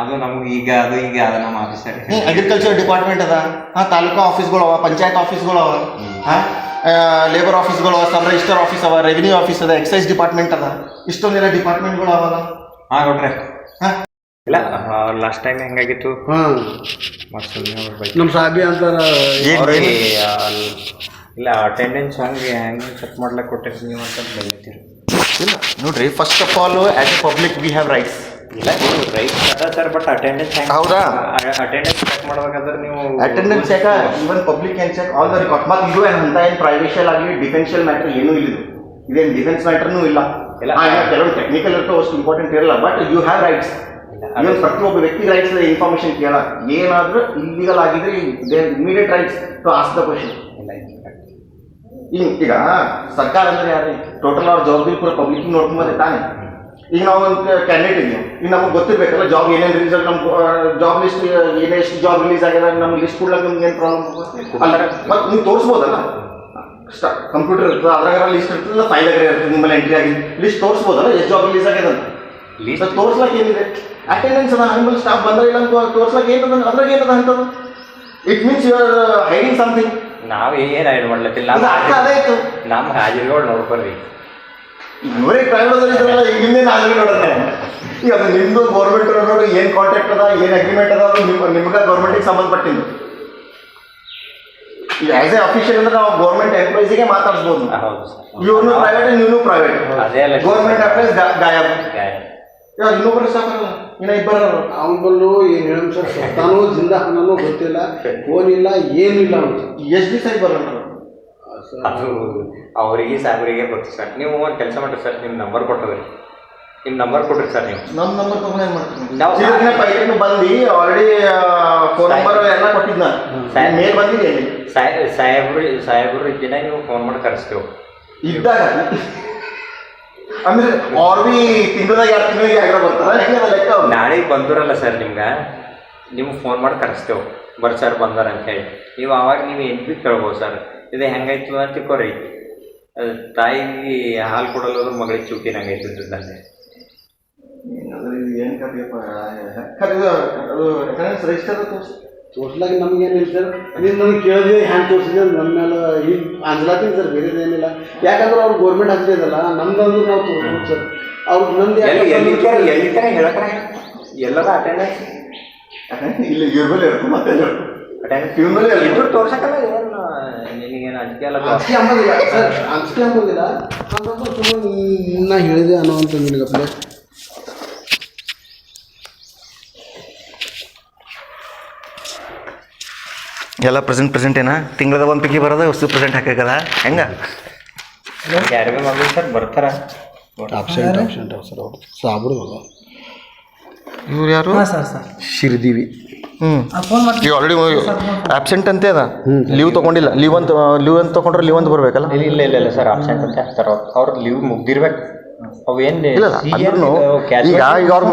Speaker 4: ಅದು ನಮಗೆ ಈಗ ಅದ ನಮ್ಮ ಆಫೀಸರ್.
Speaker 2: ಅಗ್ರಿಕಲ್ಚರ್ ಡಿಪಾರ್ಟ್ಮೆಂಟ್ ಅದ, ತಾಲೂಕು ಆಫೀಸ್ಗಳು ಅವ, ಪಂಚಾಯತ್ ಆಫೀಸ್ಗಳು ಅವ, ಲೇಬರ್ ಆಫೀಸ್ಗಳು ಅವ, ಸಬ್ ರಿಜಿಸ್ಟರ್ ಆಫೀಸ್ ಅವ, ರೆವಿನ್ಯೂ ಆಫೀಸ್ ಅದ, ಎಕ್ಸೈಸ್ ಡಿಪಾರ್ಟ್ಮೆಂಟ್ ಅದ, ಇಷ್ಟೊಂದೆಲ್ಲ ಡಿಪಾರ್ಟ್ಮೆಂಟ್ಗಳು ಅವಲ್ಲ.
Speaker 4: ಕೊಟ್ರೆ ಇಲ್ಲ ಲಾಸ್ಟ್ ಟೈಮ್ ಹೆಂಗಾಗಿತ್ತು?
Speaker 1: ನಮ್ಮ ಸಾಬಿ ಅಂತಾರ
Speaker 4: ಇಲ್ಲ ಅಟೆಂಡೆನ್ಸ್ ಹೆಂಗೆ ಚೆಕ್ ಮಾಡ್ಲಿಕ್ಕೆ ಕೊಟ್ಟಿರಿ ನೀವು ಅಂತ ಬೈತೀರಿ.
Speaker 2: ಇಲ್ಲ ನೋಡ್ರಿ, first of all as a public we have rights.
Speaker 4: ಇಲ್ಲ ರೈಟ್ಸ್ ಅದ ಸರ್, ಬಟ್ ಅಟೆಂಡೆನ್ಸ್
Speaker 2: ಹೌದಾ?
Speaker 4: ಅಟೆಂಡೆನ್ಸ್ ಚೆಕ್ ಮಾಡ್ಬೇಕಾದ್ರೆ ನೀವು
Speaker 2: attendance check even public can check all the record. ಮತ್ತು ಇದು ಅಂತ ಏನು ಪ್ರೈವೇಷಿಯಲ್ ಆಗಲಿ ಡಿಫೆನ್ಷಿಯಲ್ ಮ್ಯಾಟರ್ ಏನೂ ಇಲ್ಲ, ಇದೇನು ಡಿಫೆನ್ಸ್ ಮ್ಯಾಟರ್ನೂ ಇಲ್ಲ. ಕೆಲವೊಂದು ಟೆಕ್ನಿಕಲ್ ಇರ್ತವೆ, ಅಷ್ಟು ಇಂಪಾರ್ಟೆಂಟ್ ಇರಲ್ಲ, but you have rights. Even ಪ್ರತಿಯೊಬ್ಬ ವ್ಯಕ್ತಿ ರೈಟ್ಸ್ ಇನ್ಫಾರ್ಮೇಶನ್ ಕೇಳ ಏನಾದ್ರೂ ಇಲ್ಲಿಗಲ್ ಆಗಿದ್ರೆ immediate rights to ask the question. ಈಗ ಸರ್ಕಾರ ಅಂದ್ರೆ ಯಾರು ಟೋಟಲ್ ಅವ್ರ ಜವಾಬ್ದಾರಿ ಪೂರ ಪಬ್ಲಿಕ್ ನೋಡ್ಕೊಂಬಂದ್ರೆ ತಾನೆ. ಈಗ ನಾವು ಒಂದು ಕ್ಯಾಂಡಿಡೇಟ್ ಇದೀವಿ, ಈಗ ನಮಗೆ ಗೊತ್ತಿರ್ಬೇಕಲ್ಲ ಜಾಬ್ ಏನೇನು ರಿಲೀಸ್ ಆಗಿ ನಮ್ಮ ಜಾಬ್ ಲಿಸ್ಟ್ ಏನೇ ಎಷ್ಟು ಜಾಬ್ ರಿಲೀಸ್ ಆಗಿದೆ ನಮ್ಗೆ ಲಿಸ್ಟ್ ಕೊಡ್ಲಾಕ ನಮ್ಗೆ ಏನು ಪ್ರಾಬ್ಲಮ್ ಅಲ್ಲ. ಮತ್ತು ನೀವು ತೋರಿಸ್ಬೋದಲ್ಲ, ಕಂಪ್ಯೂಟರ್ ಇರ್ತದೆ ಅದ್ರಾಗ ಲಿಸ್ಟ್ ಇರ್ತದೆ, ಫೈಲ್ ಆಗಿ ಇರ್ತದೆ, ನಿಮ್ಮಲ್ಲಿ ಎಂಟ್ರಿ ಆಗಿದೆ ಲಿಸ್ಟ್ ತೋರಿಸ್ಬೋದಲ್ಲ ಎಷ್ಟು ಜಾಬ್ ರಿಲೀಸ್ ಆಗಿದೆ ಅಂತ. ಲಿಸ್ಟ್ ತೋರಿಸ್ಲಾಕ ಏನಿದೆ, ಅಟೆಂಡೆನ್ಸ್ ಅದ ನಿಮ್ಮಲ್ಲಿ ಸ್ಟಾಫ್ ಬಂದ್ರೆ ಇಲ್ಲ ಅಂತ ತೋರಿಸ್ಲಾಕ ಏನದ ಅದ್ರಾಗ ಏನದ ಅಂತದ್ದು. It means you are hiding something.
Speaker 4: ನಾವು ಏನು ಹೈಡ್ ಮಾಡ್ಲತ್ತಿಲ್ಲ, ನಮ್ಮ ಹಾಜರಿಗಳು ನೋಡ್ಕೊಳ್ರಿ.
Speaker 2: ಇವರೇ ಪ್ರೈವೇಟ್ ಇದ್ರಲ್ಲ, ಈಗ ನಿಮ್ದೇನು ಹಾಜರಿ ನೋಡೋಣ. ಈಗ ಅದು ನಿಮ್ಮದು ಗೌರ್ಮೆಂಟ್ ನೋಡಿ ಏನು ಕಾಂಟ್ರಾಕ್ಟ್ ಅದ ಏನು ಅಗ್ರಿಮೆಂಟ್ ಅದ ಅದು ನಿಮ್ಗೆ ಗೌರ್ಮೆಂಟಿಗೆ ಸಂಬಂಧಪಟ್ಟಿದ್ದು. ಈಗ ಆಸ್ ಎ ಅಫಿಷಿಯಲ್ ಅಂದ್ರೆ ನಾವು ಗೌರ್ಮೆಂಟ್ ಎಂಪ್ಲಾಯೀಸಿಗೆ ಮಾತಾಡ್ಸ್ಬೋದು. ಇವ್ರನ್ನು ಪ್ರೈವೇಟ್ ನೀವು ಪ್ರೈವೇಟ್, ಗೌರ್ಮೆಂಟ್ ಎಂಪ್ಲಾಯೀಸ್ ಗಾಯಬ್. ಇನ್ನೊಬ್ಬರು ಸ್ಟಾಫ್ ಇನ್ನ ಇಬ್ಬರು
Speaker 1: ಅವನ ಬಲ್ಲು ಏನು ಹೇಳ ಸರ್, ಸತ್ತಾನೋ ಜಿಂದಾನೋ ಗೊತ್ತಿಲ್ಲ, ಫೋನ್ ಇಲ್ಲ ಏನಿಲ್ಲ ಅಂತ.
Speaker 2: ಎಷ್ಟು ದಿವಸ ಬರೋಣ
Speaker 4: ಅದು ಅವರಿಗೆ ಸಾಹೇಬರಿಗೆ ಗೊತ್ತು ಸರ್. ನೀವು ಒಂದು ಕೆಲಸ ಮಾಡಿರಿ ಸರ್, ನಿಮ್ಮ ನಂಬರ್ ಕೊಟ್ಟದ್ರಿ, ನಿಮ್ಮ ನಂಬರ್ ಕೊಡ್ರಿ ಸರ್. ನೀವು
Speaker 2: ನಮ್ಮ ನಂಬರ್ ತಗೊಂಡು ಏನು ಮಾಡ್ತೀನಿ ನಾವು ಬಂದು ಆಲ್ರೆಡಿ ಫೋನ್ ನಂಬರ್ ಎಲ್ಲ ಕೊಟ್ಟಿದ್ದ ಮೇಲ್ ಬಂದಿದೆ.
Speaker 4: ಸಾಹೇಬ್ರು ಇದ್ದಿನ ನೀವು ಫೋನ್ ಮಾಡಿ ಕರೆಸ್ತೇವೆ
Speaker 2: ಇದ್ದಾಗ ಅಂದ್ರೆ ಅವ್ರು ಭೀ ತಿಂಗಳದಾಗ 2 ತಿಂಗಳಿಗೆ ಆಗ್ರ ಬರ್ತಾರ ಲೆಕ್ಕ.
Speaker 4: ನಾಳೆಗೆ ಬಂದಿರಲ್ಲ ಸರ್, ನಿಮ್ಗೆ ಫೋನ್ ಮಾಡಿ ಕರೆಸ್ತೇವೆ ಬರ್ರಿ ಸರ್ ಬಂದಾರ ಅಂತ ಹೇಳಿ. ನೀವು ಆವಾಗ ನೀವು ಏನು ಭೀ ಕೇಳ್ಬೋದು ಸರ್. ಇದು ಹೆಂಗಾಯ್ತು ಅಂತ ತಿಳ್ಕೊರಿ. ತಾಯಿಗೆ ಹಾಲು ಕೊಡಲ್ಲ ಹೋದ್ರೆ ಮಗಳಿಗೆ ಚೂಟಿನ ಹಂಗೈತಿದ್ದು ತಂದೆ.
Speaker 2: ಏನು ಕಥೆಯಪ್ಪ ಅದು ರಿಜಿಸ್ಟರ್
Speaker 1: ತೋರ್ಸ್ಲಾಗ ನಮ್ಗೇನಿಲ್ಲ ಸರ್. ನೀನು ನನಗೆ ಕೇಳಿದ್ರೆ ಹ್ಯಾಂಗೆ ತೋರಿಸಿದೆ ನನ್ನ ಮೇಲೆ ಈಗ ಅಂಜಲಾತೀನಿ ಸರ್, ಬೇರೆದೇನಿಲ್ಲ. ಯಾಕಂದ್ರೆ ಅವ್ರು ಗೌರ್ಮೆಂಟ್ ಹಾಕ್ತಾ ಇದಲ್ಲ, ನಮ್ದಂದ್ರೆ ನಾವು ತೋರಿಸ್ಬೋದು ಸರ್. ಅವ್ರಿಗೆ ನಂದು
Speaker 4: ಎಲ್ಲಿಕರ ಹೇಳಕ್ರ ಎಲ್ಲರ ಅಟೆಂಡೆನ್ಸ್
Speaker 2: ಇಲ್ಲಿ ಇವ್ರಲ್ಲಿ ಇರುತ್ತೆ ಮತ್ತೆ
Speaker 4: ಇಬ್ಬರು ತೋರ್ಸಕ್ಕಲ್ಲ. ಏನು ನಿನಗೇನು ಅಂಜಿಕೆ ಅಲ್ಲ,
Speaker 1: ಅಂಜಿಕೆ ಅಂಬೋದಿಲ್ಲ ಸರ್, ಅಂಜಿಕೆ ಅಂಬೋದಿಲ್ಲ. ಸುಮ್ಮನೆ ನಾ ಹೇಳಿದೆ ಅನ್ನೋ ಅಂತ ನಿನಗಪ್ಪಲೆ.
Speaker 2: ಎಲ್ಲ ಪ್ರೆಸೆಂಟ್ ಏನಾ ತಿಂಗಳದ ಒಂದು ಪಿಕ್ಕಿ ಬರೋದ ವಸ್ತು ಪ್ರೆಸೆಂಟ್ ಹಾಕದ ಹೆಂಗೆ
Speaker 4: ಯಾರು ಭೀ ಮಗಳು ಸರ್ ಬರ್ತಾರ.
Speaker 1: ಅಬ್ಸೆಂಟ್ ಸರ್ ಅವ್ರು ಸಾಬ್ರದಲ್ಲ.
Speaker 2: ಇವ್ರು ಯಾರು
Speaker 1: ಶಿರ್ದೀವಿ.
Speaker 2: ಈಗ ಆಲ್ರೆಡಿ ಆಬ್ಸೆಂಟ್ ಅಂತೆ ಅದ, ಲೀವ್ ತೊಗೊಂಡಿಲ್ಲ. ಲೀವ್ ಅಂತ ತೊಗೊಂಡ್ರೆ ಲೀವ್ ಅಂತ ಬರಬೇಕಲ್ಲ.
Speaker 4: ಇಲ್ಲ ಸರ್, ಆಬ್ಸೆಂಟ್ ಅಂತ ಹಾಕ್ತಾರ. ಅವ್ರ ಲೀವ್ ಮುಗ್ದಿರ್ಬೇಕು. ಅವೇನು
Speaker 2: ಇಲ್ಲ ಅಂದ್ರೂ ಈಗ ಅವ್ರ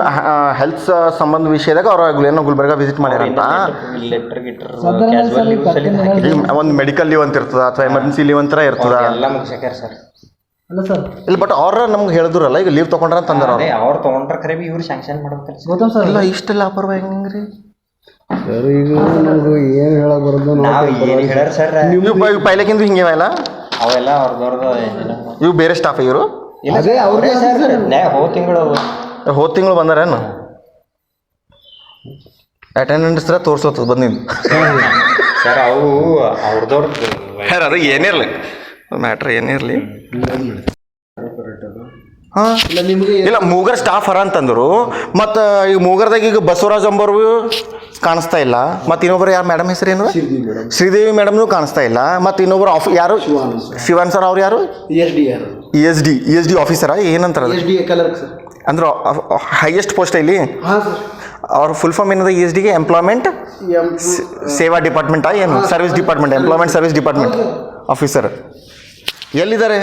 Speaker 2: ಹೆಲ್ತ್ ಸಂಬಂಧ ವಿಷಯದಾಗ ಅವ್ರು ಏನೋ ಗುಲ್ಬರ್ಗ ವಿಸಿಟ್ ಮಾಡ್ಯಾರಂತ. ಒಂದು ಮೆಡಿಕಲ್ ಲೀವ್ ಅಂತ ಇರ್ತದ ಅಥವಾ ಎಮರ್ಜೆನ್ಸಿ ಲೀವ್ ಅಂತ ಇರ್ತದ
Speaker 4: ಎಲ್ಲ ಮುಗಿಸ್ಯಾರ ಸರ್.
Speaker 2: ಇಲ್ಲ ಬಟ್ ಅವ್ರ ನಮ್ಗೆ ಹೇಳಿದ್ರಲ್ಲ ಈಗ ಲೀವ್ ತೊಗೊಂಡ್ರ ಅಂತಂದ್ರ
Speaker 4: ಅವ್ರು ತೊಗೊಂಡ್ರ ಖರೆ ಬಿ ಇವ್ರು ಸ್ಯಾಂಕ್ಷನ್ ಮಾಡ್ಬೇಕಲ್ಲ.
Speaker 2: ಇಲ್ಲ ಇಷ್ಟೆಲ್ಲ ಅಪರ್ವ ಹೆಂಗ್ರಿ
Speaker 1: ಸರ್? ಈಗ ನಮ್ಗೆ ಏನು ಹೇಳಕ್ ಬರೋದು
Speaker 4: ನಾವು ಏನು ಹೇಳ್ಯಾರ ಸರ್.
Speaker 2: ನೀವು ಪೈಲಕ್ಕಿಂದು ಹಿಂಗೆ ಅವೆಲ್ಲ
Speaker 4: ಅವೆಲ್ಲ ಅವ್ರದವ್ರದ್ದು
Speaker 2: ಇವು ಬೇರೆ ಸ್ಟಾಫ್ ಇವರು.
Speaker 1: ಅದೇ ಅವ್ರೇ
Speaker 2: ಹೋದ ತಿಂಗಳು ಬಂದಾರೇನು ಅಟೆಂಡೆನ್ಸ್ ತೋರ್ಸೋತದ ಬಂದಿದ್ದು
Speaker 4: ಸರ್. ಅವು ಅವ್ರದವ್ರದ್ದು
Speaker 2: ಅದು ಏನೇ ಇರಲಿ ಮ್ಯಾಟ್ರ್ ಏನೇ ಇರಲಿ. ಹಾಂ ಇಲ್ಲ ಮೂಗರ್ ಸ್ಟಾಫ್ ಹರ ಅಂತಂದರು. ಮತ್ತು ಈಗ ಮೂಗರ್ದಾಗ ಈಗ ಬಸವರಾಜ್ ಅಂಬರು ಕಾಣಿಸ್ತಾ ಇಲ್ಲ. ಮತ್ತು ಇನ್ನೊಬ್ಬರು ಯಾರು ಮೇಡಮ್ ಹೆಸರೇನು ಶ್ರೀದೇವಿ ಮೇಡಮ್ನು ಕಾಣಿಸ್ತಾ ಇಲ್ಲ. ಮತ್ತು ಇನ್ನೊಬ್ಬರು ಯಾರು ಶಿವನ್ ಸರ್ ಅವ್ರು ಯಾರು ESD ಆಫೀಸರಾ ಏನಂತಾರ ಅಂದ್ರೆ ಹೈಯೆಸ್ಟ್ ಪೋಸ್ಟ್ ಇಲ್ಲಿ. ಅವ್ರ ಫುಲ್ ಫಾರ್ಮ್ ಏನದ ESDಗೆ ಎಂಪ್ಲಾಯ್ಮೆಂಟ್ ಸೇವಾ ಡಿಪಾರ್ಟ್ಮೆಂಟಾ ಏನು service department employment service department officer ಎಲ್ಲಿದ್ದಾರೆ?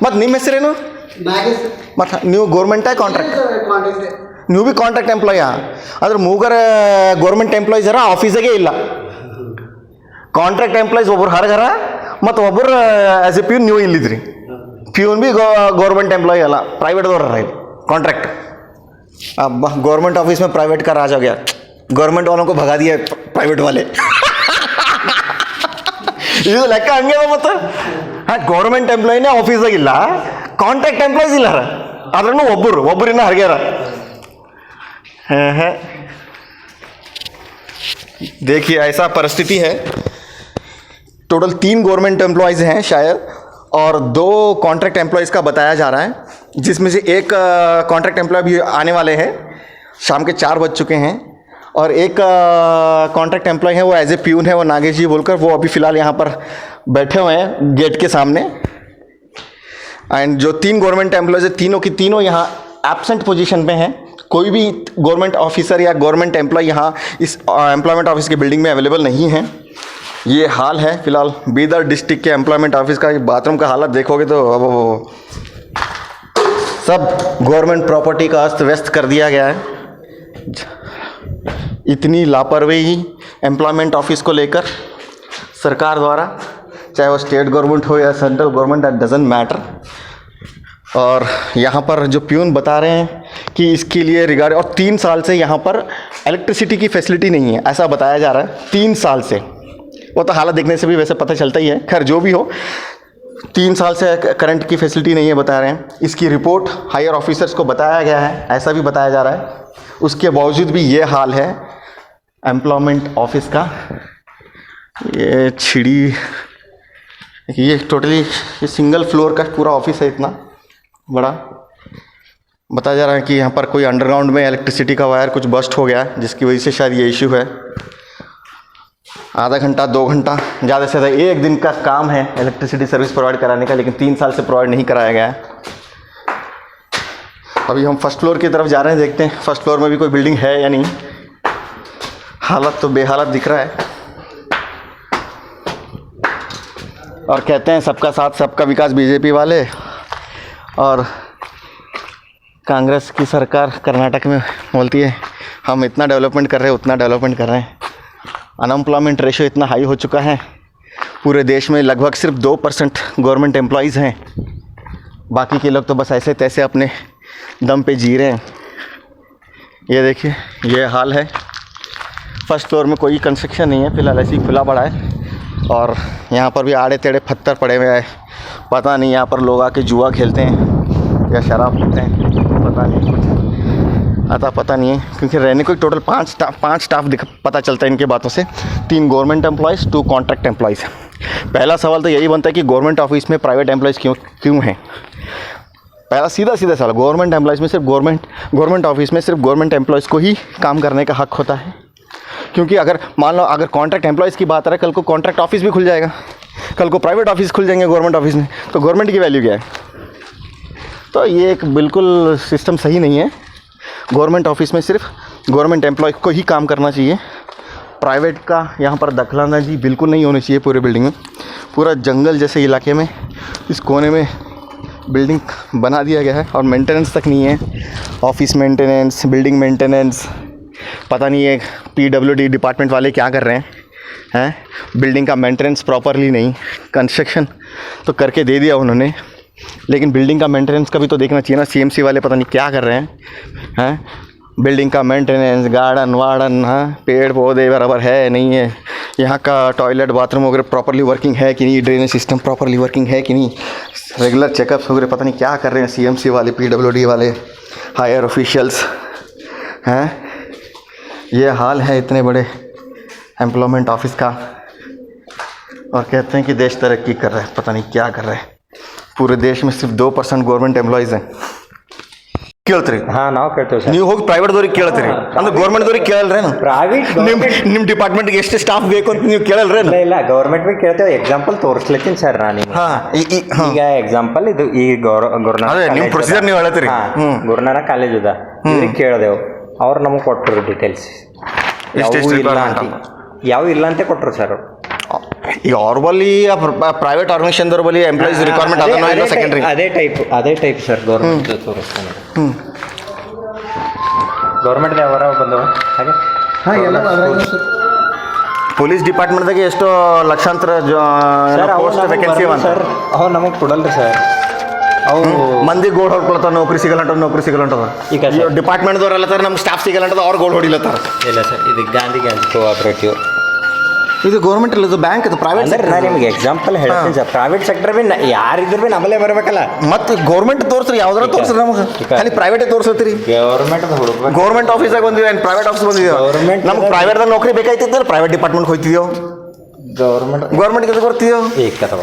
Speaker 2: ಮತ್ತು ನಿಮ್ಮ ಹೆಸರೇನು? ಮತ್ತು ನೀವು ಗೌರ್ಮೆಂಟಾ ಕಾಂಟ್ರಾಕ್ಟ್? ನೀವು ಭೀ ಕಾಂಟ್ರಾಕ್ಟ್ ಎಂಪ್ಲಾಯಾ? ಆದ್ರೆ ಮೂಗರ ಗೌರ್ಮೆಂಟ್ ಎಂಪ್ಲಾಯೀಸ್ ಅರ ಆಫೀಸಾಗೆ ಇಲ್ಲ. ಕಾಂಟ್ರಾಕ್ಟ್ ಎಂಪ್ಲಾಯೀಸ್ ಒಬ್ಬರು ಹೊರಗರ ಮತ್ತು ಒಬ್ಬರು ಆ್ಯಸ್ ಎ ಪ್ಯೂನ್ ನೀವು ಇಲ್ಲಿದ್ರಿ. ಪ್ಯೂನ್ ಭೀ गवर्नमेंट एम्प्लॉय अला प्राइवेट दौर रहा है कॉन्ट्रैक्ट. अब गवर्नमेंट ऑफिस में प्राइवेट का राज हो गया. गवर्नमेंट वालों को भगा दिया प्राइवेट वाले. ಇದು ಲೆಕ್ಕ ಹಂಗೆ ಮತ್ತು ಗೌರ್ಮೆಂಟ್ ಎಂಪ್ಲಾಯಿನೇ ಆಫೀಸಾಗಿಲ್ಲ, ಕಾಂಟ್ರಾಕ್ಟ್ ಎಂಪ್ಲಾಯೀಸ್ ಇಲ್ಲ ಅದ್ರೂ ಒಬ್ಬರಿನ್ನ ಹರ್ಗ್ಯಾರ. देखिए ऐसा परिस्थिति है. टोटल 3 गवर्नमेंट एम्प्लॉयज़ हैं शायद और 2 कॉन्ट्रैक्ट एम्प्लॉयज़ का बताया जा रहा है, जिसमें से एक कॉन्ट्रैक्ट एम्प्लॉय भी आने वाले हैं. शाम के 4 बज चुके हैं और एक कॉन्ट्रैक्ट एम्प्लॉय है वो एज ए प्यून है, वो नागेश जी बोलकर, वो अभी फ़िलहाल यहाँ पर बैठे हुए हैं गेट के सामने. एंड जो 3 गवर्नमेंट एम्प्लॉयज़ है तीनों की तीनों यहाँ एब्सेंट पोजीशन पे हैं. कोई भी गवर्नमेंट ऑफिसर या गवर्नमेंट एम्प्लॉय यहाँ इस एम्प्लॉयमेंट ऑफिस की बिल्डिंग में अवेलेबल नहीं है। ये हाल है फिलहाल बीदर डिस्ट्रिक्ट के एम्प्लॉयमेंट ऑफिस का। बाथरूम का हालत देखोगे तो अब सब गवर्नमेंट प्रॉपर्टी का अस्त व्यस्त कर दिया गया है। इतनी लापरवाही एम्प्लॉयमेंट ऑफिस को लेकर सरकार द्वारा, चाहे वो स्टेट गवर्नमेंट हो या central government, that doesn't matter. और यहाँ पर जो प्यून बता रहे हैं कि इसके लिए रिगार्ड, और 3 साल से यहाँ पर इलेक्ट्रिसिटी की फैसिलिटी नहीं है ऐसा बताया जा रहा है। 3 साल से, वो तो हालत देखने से भी वैसे पता चलता ही है। खैर जो भी हो, 3 साल से करंट की फैसिलिटी नहीं है बता रहे हैं। इसकी रिपोर्ट हायर ऑफिसर्स को बताया गया है ऐसा भी बताया जा रहा है। उसके बावजूद भी ये हाल है एम्प्लॉयमेंट ऑफिस का। ये छिड़ी, ये टोटली ये सिंगल फ्लोर का पूरा ऑफिस है, इतना बड़ा। बताया जा रहा है कि यहाँ पर कोई अंडरग्राउंड में इलेक्ट्रिसिटी का वायर कुछ बस्ट हो गया है, जिसकी वजह से शायद ये इशू है। आधा घंटा 2 घंटा, ज़्यादा से ज़्यादा 1 दिन का काम है इलेक्ट्रिसिटी सर्विस प्रोवाइड कराने का, लेकिन 3 साल से प्रोवाइड नहीं कराया गया है। अभी हम फर्स्ट फ्लोर की तरफ जा रहे हैं, देखते हैं फर्स्ट फ्लोर में भी कोई बिल्डिंग है या नहीं। हालत तो बेहालत दिख रहा है। और कहते हैं सबका साथ सबका विकास बीजेपी वाले, और कांग्रेस की सरकार कर्नाटक में बोलती है हम इतना डेवलपमेंट कर रहे हैं, उतना डेवलपमेंट कर रहे हैं। अनएम्प्लॉयमेंट रेशियो इतना हाई हो चुका है पूरे देश में, लगभग सिर्फ 2% गवर्नमेंट एम्प्लॉयज़ हैं। बाकी के लोग तो बस ऐसे तैसे अपने दम पे जी रहे हैं। ये देखिए ये हाल है। फर्स्ट फ्लोर में कोई कंस्ट्रक्शन नहीं है फिलहाल, ऐसे ही खुला पड़ा है। और यहाँ पर भी आड़े टेढ़े पत्थर पड़े हुए हैं। पता नहीं यहाँ पर लोग आके जुआ खेलते हैं या शराब पीते हैं, पता नहीं, कुछ आता पता नहीं है। क्योंकि रहने को टोटल 5 स्टाफ पता चलता है इनके बातों से। 3 गवर्नमेंट एम्प्लॉयज़, 2 कॉन्ट्रैक्ट एम्प्लॉयज़। पहला सवाल तो यही बनता है कि गवर्नमेंट ऑफिस में प्राइवेट एम्प्लॉयज़ क्यों हैं। पहला सीधा सवाल, गवर्नमेंट एम्प्लॉयज़ में सिर्फ गवर्नमेंट ऑफिस में सिर्फ गवर्नमेंट एम्प्लॉयज़ को ही काम करने का हक होता है। क्योंकि अगर मान लो अगर कॉन्ट्रैक्ट एम्प्लॉयज़ की बात आ रहा है, कल को कॉन्ट्रैक्ट ऑफिस भी खुल जाएगा, कल को प्राइवेट ऑफिस खुल जाएंगे गवर्नमेंट ऑफिस में, तो गवर्नमेंट की वैल्यू क्या है। तो ये एक बिल्कुल सिस्टम सही नहीं है। गवर्नमेंट ऑफिस में सिर्फ गवर्नमेंट एम्प्लॉय को ही काम करना चाहिए। प्राइवेट का यहाँ पर दखलंदाजी बिल्कुल नहीं होनी चाहिए पूरे बिल्डिंग में। पूरा जंगल जैसे इलाके में इस कोने में बिल्डिंग बना दिया गया है और मेंटेनेंस तक नहीं है। ऑफिस मेंटेनेंस, बिल्डिंग मेंटेनेंस, पता नहीं है PWD डिपार्टमेंट वाले क्या कर रहे हैं। बिल्डिंग का मेंटेनेंस प्रॉपरली नहीं, कंस्ट्रक्शन तो करके दे दिया उन्होंने, लेकिन बिल्डिंग का मेंटेनेंस का भी तो देखना चाहिए ना। CMC वाले पता नहीं क्या कर रहे हैं। बिल्डिंग का मेंटेनेंस, गार्डन वार्डन, पेड़ पौधे बराबर है नहीं है, यहाँ का टॉयलेट बाथरूम वगैरह प्रॉपरली वर्किंग है कि नहीं, ड्रेनेज सिस्टम प्रॉपरली वर्किंग है कि नहीं, रेगुलर चेकअप्स वगैरह पता नहीं क्या कर रहे हैं CMC वाले, PWD वाले हायर ऑफिशियल्स हैं। ये हाल है इतने बड़े एम्प्लॉयमेंट ऑफिस का, और कहते हैं कि देश तरक्की कर रहा है, पता नहीं क्या कर रहा है। पूरे देश में सिर्फ 2% गवर्नमेंट एम्प्लॉयज़ हैं। ಕೇಳ್ತೀರಿ
Speaker 4: ನಾವು ಕೇಳ್ತೇವೆ ಸರ್.
Speaker 2: ನೀವು ಹೋಗಿ ಪ್ರೈವೇಟ್ದವ್ರಿಗೆ ಕೇಳ್ತೀರಿ ಅಂದ್ರೆ ಗೌರ್ಮೆಂಟ್ದವ್ರಿಗೆ ಕೇಳಲ್ರೇನು?
Speaker 4: ಪ್ರೈವೇಟ್
Speaker 2: ನಿಮ್ಮ ಡಿಪಾರ್ಟ್ಮೆಂಟ್ಗೆ ಎಷ್ಟು ಸ್ಟಾಫ್ ಬೇಕು ಅಂತ ನೀವು ಕೇಳಲ್ರೇನು?
Speaker 4: ಇಲ್ಲ ಗೌರ್ಮೆಂಟ್ ಕೇಳ್ತೇವೆ. ಎಕ್ಸಾಂಪಲ್ ತೋರಿಸ್ಲಿತ್ತೀನಿ ಸರ್ ನಾನು ಈಗ ಎಕ್ಸಾಂಪಲ್ ಇದು ಈ
Speaker 2: ನಿಮ್ಮ ಪ್ರೊಸೀಜರ್ ನೀವು ಹೇಳ್ತೀರಿ.
Speaker 4: ಗುರುನಾನಕ್ ಕಾಲೇಜ್ ಅದ, ಇವ್ರಿಗೆ ಕೇಳಿದೆವು, ಅವ್ರು ನಮಗೆ ಕೊಟ್ಟರು ಡೀಟೇಲ್ಸ್. ಯಾವ ಇಲ್ಲ ಅಂತ ಕೊಟ್ಟರು ಸರ್.
Speaker 2: ಈಗ ಅವ್ರ ಬಳಿ ಪ್ರೈವೇಟ್ ಆರ್ಗನೈಸೇಷನ್ದವ್ರ ಬಳಿ ಎಂಪ್ಲಾಯೀಸ್ ರಿಕ್ವೈರ್ಮೆಂಟ್ ಅದನ್ನ ಸೆಕೆಂಡ್ರಿ
Speaker 4: ಅದೇ ಟೈಪ್ ಸರ್. ಗೌರ್ಮೆಂಟ್ ತೋರಿಸ್ತಾನೆ, ಗೌರ್ಮೆಂಟ್ ಯಾವಾರ ಬಂದವ ಹಾಗೆ.
Speaker 2: ಪೊಲೀಸ್ ಡಿಪಾರ್ಟ್ಮೆಂಟ್ದಾಗೆ ಎಷ್ಟೋ ಲಕ್ಷಾಂತರ ಪೋಸ್ಟ್ ವೇಕೆನ್ಸಿ
Speaker 4: ಸರ್. ಅವು ನಮಗೆ ಕೊಡಲ್ರಿ ಸರ್. ಅವು
Speaker 2: ಮಂದಿ ಗೋಲ್ಡ್ ಹೊಡ್ಕೊಳ್ತಾರ, ನೌಕರಿ ಸಿಗಲ್ಲಂಟದ. ಈಗ ಡಿಪಾರ್ಟ್ಮೆಂಟ್ದವ್ರೆಲ್ಲ ನಮ್ಮ ಸ್ಟಾಫ್ ಸಿಗಲ್ಲಂಟದ, ಅವ್ರು ಗೋಲ್ಡ್ ಹೊಡಿಲತ್ತಾರ.
Speaker 4: ಇಲ್ಲ ಸರ್, ಇದು ಗಾಂಧಿ ಕೋಆಪರೇಟಿವ್.
Speaker 2: ಇದು ಗೌರ್ಮೆಂಟ್ ಇಲ್ಲ, ಇದು ಬ್ಯಾಂಕ್, ಇದು ಪ್ರೈವೇಟ್.
Speaker 4: ನಾನು ನಿಮಗೆ ಎಕ್ಸಾಂಪಲ್ ಹೇಳ್ತೀನಿ ಸರ್. ಪ್ರೈವೇಟ್ ಸೆಕ್ಟರ್ ಬಿ ಯಾರಿದ್ರು ಬಿ ನಮ್ಮಲ್ಲೇ ಬರಬೇಕಲ್ಲ.
Speaker 2: ಮತ್ತೆ ಗೌರ್ಮೆಂಟ್ ತೋರಿಸ್ರಿ, ಯಾವ್ದಾರ ತೋರಿಸ್ರಿ ನಮಗೆ. ಖಾಲಿ ಪ್ರೈವೇಟೇ ತೋರಿಸ್ತೀರಿ. ಗೌರ್ಮೆಂಟ್ ಆಫೀಸಾಗ ಬಂದಿವಿ, ಪ್ರೈವೇಟ್ ಆಫೀಸ್ ಬಂದಿದ್ದೀವಿ. ನಮ್ಗೆ ಪ್ರೈವೇಟ್ದಾಗ ನೌಕರಿ ಬೇಕಾಯ್ತಿದ್ರೆ ಪ್ರೈವೇಟ್ ಡಿಪಾರ್ಟ್ಮೆಂಟ್ ಹೋಗ್ತಿದ್ಯೋ, ಗೌರ್ಮೆಂಟ್ಗೆ ಎದು ಬರ್ತೀಯೋ.
Speaker 4: ಸರ್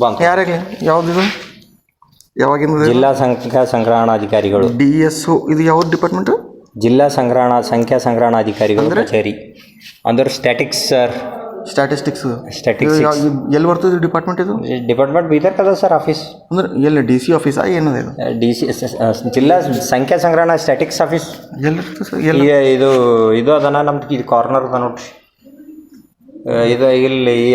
Speaker 4: ಬಂತು
Speaker 2: ಯಾರಿಗೆ? ಯಾವ್ದು ಯಾವಾಗಿಂದ?
Speaker 4: ಜಿಲ್ಲಾ ಸಂಖ್ಯಾ ಸಂಗ್ರಹಣಾಧಿಕಾರಿಗಳು,
Speaker 2: DSO. ಇದು ಯಾವ್ದು ಡಿಪಾರ್ಟ್ಮೆಂಟು?
Speaker 4: ಜಿಲ್ಲಾ ಸಂಖ್ಯಾ ಸಂಗ್ರಹಣಾಧಿಕಾರಿಗಳು ಕಚೇರಿ. ಅಂದ್ರೆ ಸ್ಟ್ಯಾಟಿಕ್ಸ್ ಸರ್.
Speaker 2: Statistics
Speaker 4: Statistics.
Speaker 2: ಎಲ್ಲಿ ಬರ್ತದೆ ಡಿಪಾರ್ಟ್ಮೆಂಟ್ ಇದು
Speaker 4: ಡಿಪಾರ್ಟ್ಮೆಂಟ್ ಬೀದರ್ ಕದ ಸರ್ ಆಫೀಸ್
Speaker 2: ಅಂದ್ರೆ ಎಲ್ಲಿ ಡಿ ಸಿ ಆಫೀಸಾ ಏನದ ಇದು
Speaker 4: DC ಜಿಲ್ಲಾ ಸಂಖ್ಯಾ ಸಂಗ್ರಹಣ ಸ್ಟ್ಯಾಟಿಕ್ಸ್ ಆಫೀಸ್.
Speaker 2: ಎಲ್ಲಿರ್ತದೆ ಸರ್ ಎಲ್ಲಿ
Speaker 4: ಇದು ಅದನ್ನ ನಮ್ದು ಇದು ಕಾರ್ನರ್ ಅದ ನೋಡ್ರಿ. ಇದು ಇಲ್ಲಿ ಈ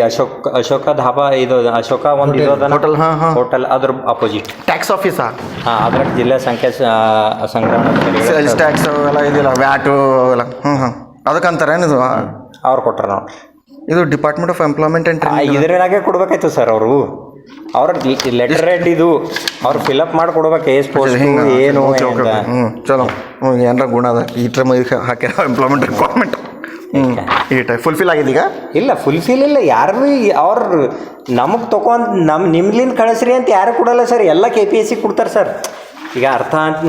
Speaker 4: ಅಶೋಕ ಧಾಬಾ ಇದು ಅಶೋಕ ಒಂದು ಇದು ಅದನ್ನ
Speaker 2: ಹೋಟೆಲ್
Speaker 4: ಹೋಟೆಲ್ ಅದ್ರ ಅಪೋಸಿಟ್
Speaker 2: ಟ್ಯಾಕ್ಸ್ ಆಫೀಸಾ
Speaker 4: ಅದ್ರಾಗ ಜಿಲ್ಲಾ ಸಂಖ್ಯಾ ಸಂಗ್ರಹಣ
Speaker 2: ಸೇಲ್ಸ್ ಟ್ಯಾಕ್ಸ್ ಅವೆಲ್ಲ ಇದೆಯಲ್ಲ ವ್ಯಾಟು ಅವೆಲ್ಲ ಅದಕ್ಕಂತಾರೆ ಏನಿದು
Speaker 4: ಅವ್ರು ಕೊಟ್ಟಾರ ನೋಡ್ರಿ.
Speaker 2: ಇದು ಡಿಪಾರ್ಟ್ಮೆಂಟ್ ಆಫ್ ಎಂಪ್ಲಾಯ್ಮೆಂಟ್ ಆ್ಯಂಡ್
Speaker 4: ಇದ್ರಾಗೆ ಕೊಡ್ಬೇಕಾಯ್ತು ಸರ್ ಅವರು ಅವ್ರ ಲೆಟರ್ ಹೆಡ್ ಇದು ಅವ್ರು ಫಿಲಪ್ ಮಾಡಿ ಕೊಡ್ಬೇಕು ಏನು
Speaker 2: ಚಲೋ ಏನಾರ ಗುಣ ಅದ ಈ ಟೈಮ್ ಹಾಕ್ಯಾರ ಎಂಪ್ಲಾಯ್ಮೆಂಟ್ ರಿಕ್ವೈರ್ಮೆಂಟ್ ಈ ಟೈಪ್ ಫುಲ್ಫಿಲ್ ಆಗಿದೆ ಈಗ
Speaker 4: ಇಲ್ಲ ಫುಲ್ಫಿಲ್ ಇಲ್ಲ ಯಾರು ಅವ್ರು ನಮಗೆ ತೊಗೊಂಡು ನಿಮ್ಲಿಂದ ಕಳಿಸ್ರಿ ಅಂತ ಯಾರು ಕೊಡಲ್ಲ ಸರ್, ಎಲ್ಲ KPSC ಕೊಡ್ತಾರೆ ಸರ್. ಈಗ ಅರ್ಥ ಅಂತ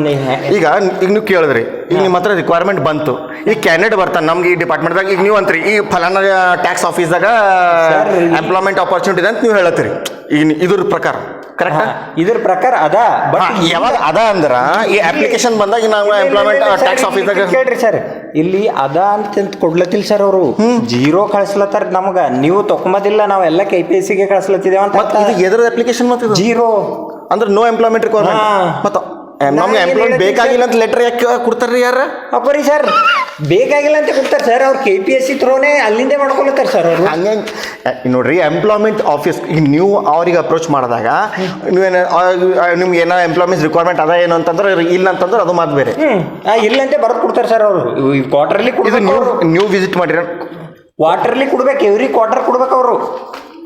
Speaker 2: ಈಗ ನೀವು ಕೇಳಿದ್ರಿ ಈಗ ನಿಮ್ಮ ಹತ್ರ ರಿಕ್ವೈರ್ಮೆಂಟ್ ಬಂತು, ಈಗ ಕ್ಯಾಂಡಿಡೇಟ್ ಬರ್ತಾನೆ ನಮ್ಗೆ ಈ ಡಿಪಾರ್ಟ್ಮೆಂಟ್ದಾಗ, ಈಗ ನೀವು ಅಂತೀರಿ ಈ ಫಲಾನ ಟ್ಯಾಕ್ಸ್ ಆಫೀಸ್ದಾಗ ಎಂಪ್ಲಾಯ್ಮೆಂಟ್ ಆಪರ್ಚುನಿಟಿ ಇದೆ ಅಂತ ನೀವು ಹೇಳತ್ತೀರಿ. ಈಗ ಇದ್ರ ಪ್ರಕಾರ ಕರೆಕ್ಟ್
Speaker 4: ಇದ್ರ ಪ್ರಕಾರ ಅದ ಬಟ್
Speaker 2: ಯಾವಾಗ ಅದ ಅಂದ್ರ ಈ ಅಪ್ಲಿಕೇಶನ್ ಬಂದಾಗ ನಾವು ಎಂಪ್ಲಾಯ್ಮೆಂಟ್ ಟ್ಯಾಕ್ಸ್ ಆಫೀಸ್ದಾಗ
Speaker 4: ಕೇಳ್ರಿ ಸರ್, ಇಲ್ಲಿ ಅದ ಅಂತ ಕೊಡ್ಲತ್ತಿಲ್ಲ ಸರ್ ಅವರು, ಜೀರೋ ಕಳಿಸ್ಲತ್ತಾರ ನಮಗ. ನೀವು ತಕೊಂಬದಿಲ್ಲ, ನಾವೆಲ್ಲ KPSCಗೆ ಕಳಿಸ್ಲತ್ತಿದ್ದೇವೆ ಅಂತ.
Speaker 2: ಎದ್ರ ಅಪ್ಲಿಕೇಶನ್ ಮತ್ತೆ
Speaker 4: ಜೀರೋ
Speaker 2: ಅಂದ್ರೆ ನೋ ಎಂಪ್ಲಾಯ್ಮೆಂಟ್ ರಿಕ್ವೈರ್ಮೆಂಟ್. ಮತ್ತೆ ನಮ್ಗೆ ಎಂಪ್ಲಾಯ್ಮೆಂಟ್ ಬೇಕಾಗಿಲ್ಲ ಅಂತ ಲೆಟರ್ ಯಾಕೆ ಕೊಡ್ತಾರ್ರಿ ಯಾರ
Speaker 4: ಅಪ್ಪರಿ ಸರ್? ಬೇಕಾಗಿಲ್ಲ ಅಂತ ಕೊಡ್ತಾರೆ ಸರ್, ಅವ್ರು KPSC ಥ್ರೋನೇ ಅಲ್ಲಿಂದೇ ಮಾಡ್ಕೊಳ್ತಾರೆ ಸರ್ ಅವರು.
Speaker 2: ಹಂಗೆ ನೋಡ್ರಿ ಎಂಪ್ಲಾಯ್ಮೆಂಟ್ ಆಫೀಸ್ ಈಗ ನೀವು ಅವ್ರಿಗೆ ಅಪ್ರೋಚ್ ಮಾಡಿದಾಗ ನೀವೇನು ನಿಮ್ಗೆ ಏನೋ ಎಂಪ್ಲಾಯ್ಮೆಂಟ್ ರಿಕ್ವೈರ್ಮೆಂಟ್ ಅದ ಏನು ಅಂತಂದ್ರೆ ಇಲ್ಲ ಅಂತಂದ್ರೆ ಅದು ಮಾತು ಬೇರೆ.
Speaker 4: ಇಲ್ಲಂತೆ ಬರೆದು ಕೊಡ್ತಾರೆ ಸರ್ ಅವರು. ಕ್ವಾರ್ಟರ್ಲಿ
Speaker 2: ಇದು ನೀವು ವಿಸಿಟ್ ಮಾಡಿರ
Speaker 4: ಕ್ವಾರ್ಟರ್ಲಿ ಕೊಡ್ಬೇಕು, ಎವ್ರಿ ಕ್ವಾರ್ಟರ್ ಕೊಡ್ಬೇಕು ಅವರು.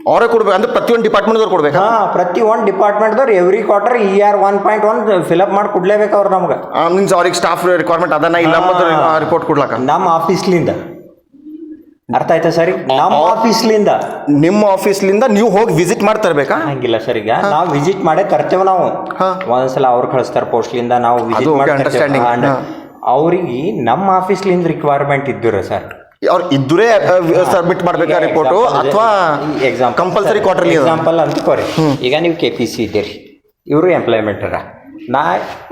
Speaker 2: ಅವರೇ ಕೊಡ್ಬೇಕು ಅಂದ್ರೆ ಪ್ರತಿಯೊಂದು ಡಿಪಾರ್ಟ್ಮೆಂಟ್ದವ್ರು ಕೊಡ್ಬೇಕು.
Speaker 4: ಪ್ರತಿ ಒಂದು ಡಿಪಾರ್ಟ್ಮೆಂಟ್ದವ್ರು ಎವ್ರಿ ಕ್ವಾರ್ಟರ್ ER 1.1 ಫಿಲಪ್ ಮಾಡಿ ಕೊಡ್ಲೇಬೇಕು ಅವ್ರು ನಮ್ಗೆ.
Speaker 2: ಮೀನ್ಸ್ ಅವ್ರಿಗೆ ಸ್ಟಾಫ್ ರಿಕ್ವೈರ್ಮೆಂಟ್ ಅದನ್ನ ಇಲ್ಲ ರಿಪೋರ್ಟ್ ಕೊಡ್ಲಾಕ
Speaker 4: ನಮ್ಮ ಆಫೀಸ್ಲಿಂದ. ಅರ್ಥ ಆಯ್ತಾ ಸರ್? ನಮ್ಮ ಆಫೀಸ್ಲಿಂದ
Speaker 2: ನಿಮ್ಮ ಆಫೀಸ್ಲಿಂದ ನೀವು ಹೋಗಿ ವಿಸಿಟ್ ಮಾಡಿ ತರಬೇಕಾ?
Speaker 4: ಹಂಗಿಲ್ಲ ಸರ್, ಈಗ ನಾವು ವಿಸಿಟ್ ಮಾಡೇ ತರ್ತೇವೆ. ನಾವು ಒಂದ್ಸಲ ಅವ್ರು ಕಳಿಸ್ತಾರೆ ಪೋಸ್ಟ್ಲಿಂದ, ನಾವು ವಿಸಿಟ್ ಮಾಡಿ ಅವ್ರಿಗೆ ನಮ್ಮ ಆಫೀಸ್ಲಿಂದ ರಿಕ್ವೈರ್ಮೆಂಟ್ ಇದ್ದೀರ ಸರ್,
Speaker 2: ಅವ್ರು ಇದ್ದರೇ ಸಬ್ಮಿಟ್ ಮಾಡ್ಬೇಕಾ ರಿಪೋರ್ಟು ಅಥವಾ ಕಂಪಲ್ಸರಿ ಕ್ವಾರ್ಟರ್ಲಿ?
Speaker 4: ಎಕ್ಸಾಂಪಲ್ ಅಂದ್ಕೋರಿ, ಈಗ ನೀವು KPC ಇದ್ದೀರಿ, ಇವರು ಎಂಪ್ಲಾಯ್ಮೆಂಟರ, ನಾ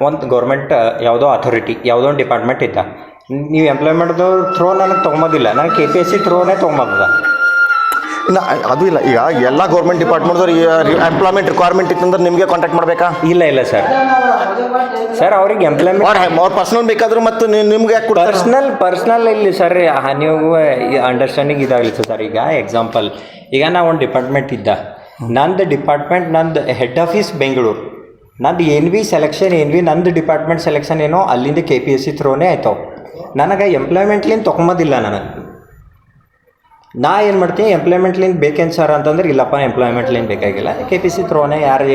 Speaker 4: ಒಂದು ಗೌರ್ಮೆಂಟ್ ಯಾವುದೋ ಅಥಾರಿಟಿ ಯಾವುದೋ ಒಂದು ಡಿಪಾರ್ಟ್ಮೆಂಟ್ ಇದ್ದ, ನೀವು ಎಂಪ್ಲಾಯ್ಮೆಂಟ್ದು ಥ್ರೋ ನನಗೆ ತೊಗೊಂಬೋದಿಲ್ಲ, ನನಗೆ KPSC ಥ್ರೋನೇ ತೊಗೊಂಬೋದ.
Speaker 2: ಅದು ಇಲ್ಲ, ಈಗ ಎಲ್ಲ ಗೌರ್ಮೆಂಟ್ ಡಿಪಾರ್ಟ್ಮೆಂಟ್ದವ್ರು ಎಂಪ್ಲಾಯ್ಮೆಂಟ್ ರಿಕ್ವೈರ್ಮೆಂಟ್ ಇತ್ತಂದ್ರೆ ನಿಮಗೆ ಕಾಂಟ್ಯಾಕ್ಟ್ ಮಾಡಬೇಕಾ?
Speaker 4: ಇಲ್ಲ ಸರ್ ಅವ್ರಿಗೆ ಎಂಪ್ಲಾಯ್ಮೆಂಟ್
Speaker 2: ಅವ್ರ ಪರ್ಸನಲ್ ಬೇಕಾದ್ರೂ ಮತ್ತು ನಿಮ್ಗೆ ಯಾಕೆ ಕೊಡ್ತಾರೆ?
Speaker 4: ಪರ್ಸ್ನಲ್ ಇಲ್ಲಿ ಸರ್, ನೀವು ಅಂಡರ್ಸ್ಟ್ಯಾಂಡಿಂಗ್ ಇದಾಗಲಿ ಸರ್. ಈಗ ಎಕ್ಸಾಂಪಲ್, ಈಗ ನಾ ಒಂದು ಡಿಪಾರ್ಟ್ಮೆಂಟ್ ಇದ್ದ, ನಂದು ಡಿಪಾರ್ಟ್ಮೆಂಟ್ ನಂದು ಹೆಡ್ ಆಫೀಸ್ ಬೆಂಗಳೂರು, ನಂದು ನಂದು ಡಿಪಾರ್ಟ್ಮೆಂಟ್ ಸೆಲೆಕ್ಷನ್ ಏನೋ ಅಲ್ಲಿಂದ KPSC ಥ್ರೋನೇ ಆಯ್ತಾವೆ. ನನಗೆ ಎಂಪ್ಲಾಯ್ಮೆಂಟ್ಲಿಂದ ತೊಗೊಂಬೋದಿಲ್ಲ. ನಾ ಏನು ಮಾಡ್ತೀನಿ, ಎಂಪ್ಲಾಯ್ಮೆಂಟ್ಲಿಂದ ಬೇಕೇನು ಸರ್ ಅಂತಂದ್ರೆ, ಇಲ್ಲಪ್ಪ ಎಂಪ್ಲಾಯ್ಮೆಂಟ್ಲಿಂದ ಬೇಕಾಗಿಲ್ಲ, KPSC ಥ್ರೋನೇ ಯಾರು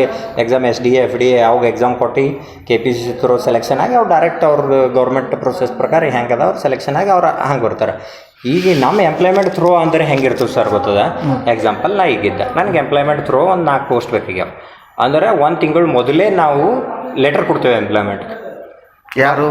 Speaker 4: ಎಕ್ಸಾಮ್ SDA FDA ಯಾವಾಗ ಎಕ್ಸಾಮ್ ಕೊಟ್ಟು KPSC ಥ್ರೋ ಸೆಲೆಕ್ಷನ್ ಆಗಿ ಅವ್ರು ಡೈರೆಕ್ಟ್ ಅವ್ರದ್ದು ಗೌರ್ಮೆಂಟ್ ಪ್ರೊಸೆಸ್ ಪ್ರಕಾರ ಹೆಂಗದ ಅವ್ರು ಸೆಲೆಕ್ಷನ್ ಆಗಿ ಅವ್ರು ಹಂಗೆ ಬರ್ತಾರೆ. ಈಗ ನಮ್ಮ ಎಂಪ್ಲಾಯ್ಮೆಂಟ್ ಥ್ರೋ ಅಂದರೆ ಹೆಂಗಿರ್ತದೆ ಸರ್ ಗೊತ್ತದ? ಎಕ್ಸಾಂಪಲ್, ನಾ ಈಗಿದ್ದ, ನನಗೆ ಎಂಪ್ಲಾಯ್ಮೆಂಟ್ ಥ್ರೋ ಒಂದು 4 ಪೋಸ್ಟ್ ಬೇಕೀಗ ಅಂದ್ರೆ 1 ತಿಂಗಳು ಮೊದಲೇ ನಾವು ಲೆಟರ್ ಕೊಡ್ತೇವೆ ಎಂಪ್ಲಾಯ್ಮೆಂಟ್.
Speaker 2: ಯಾರು?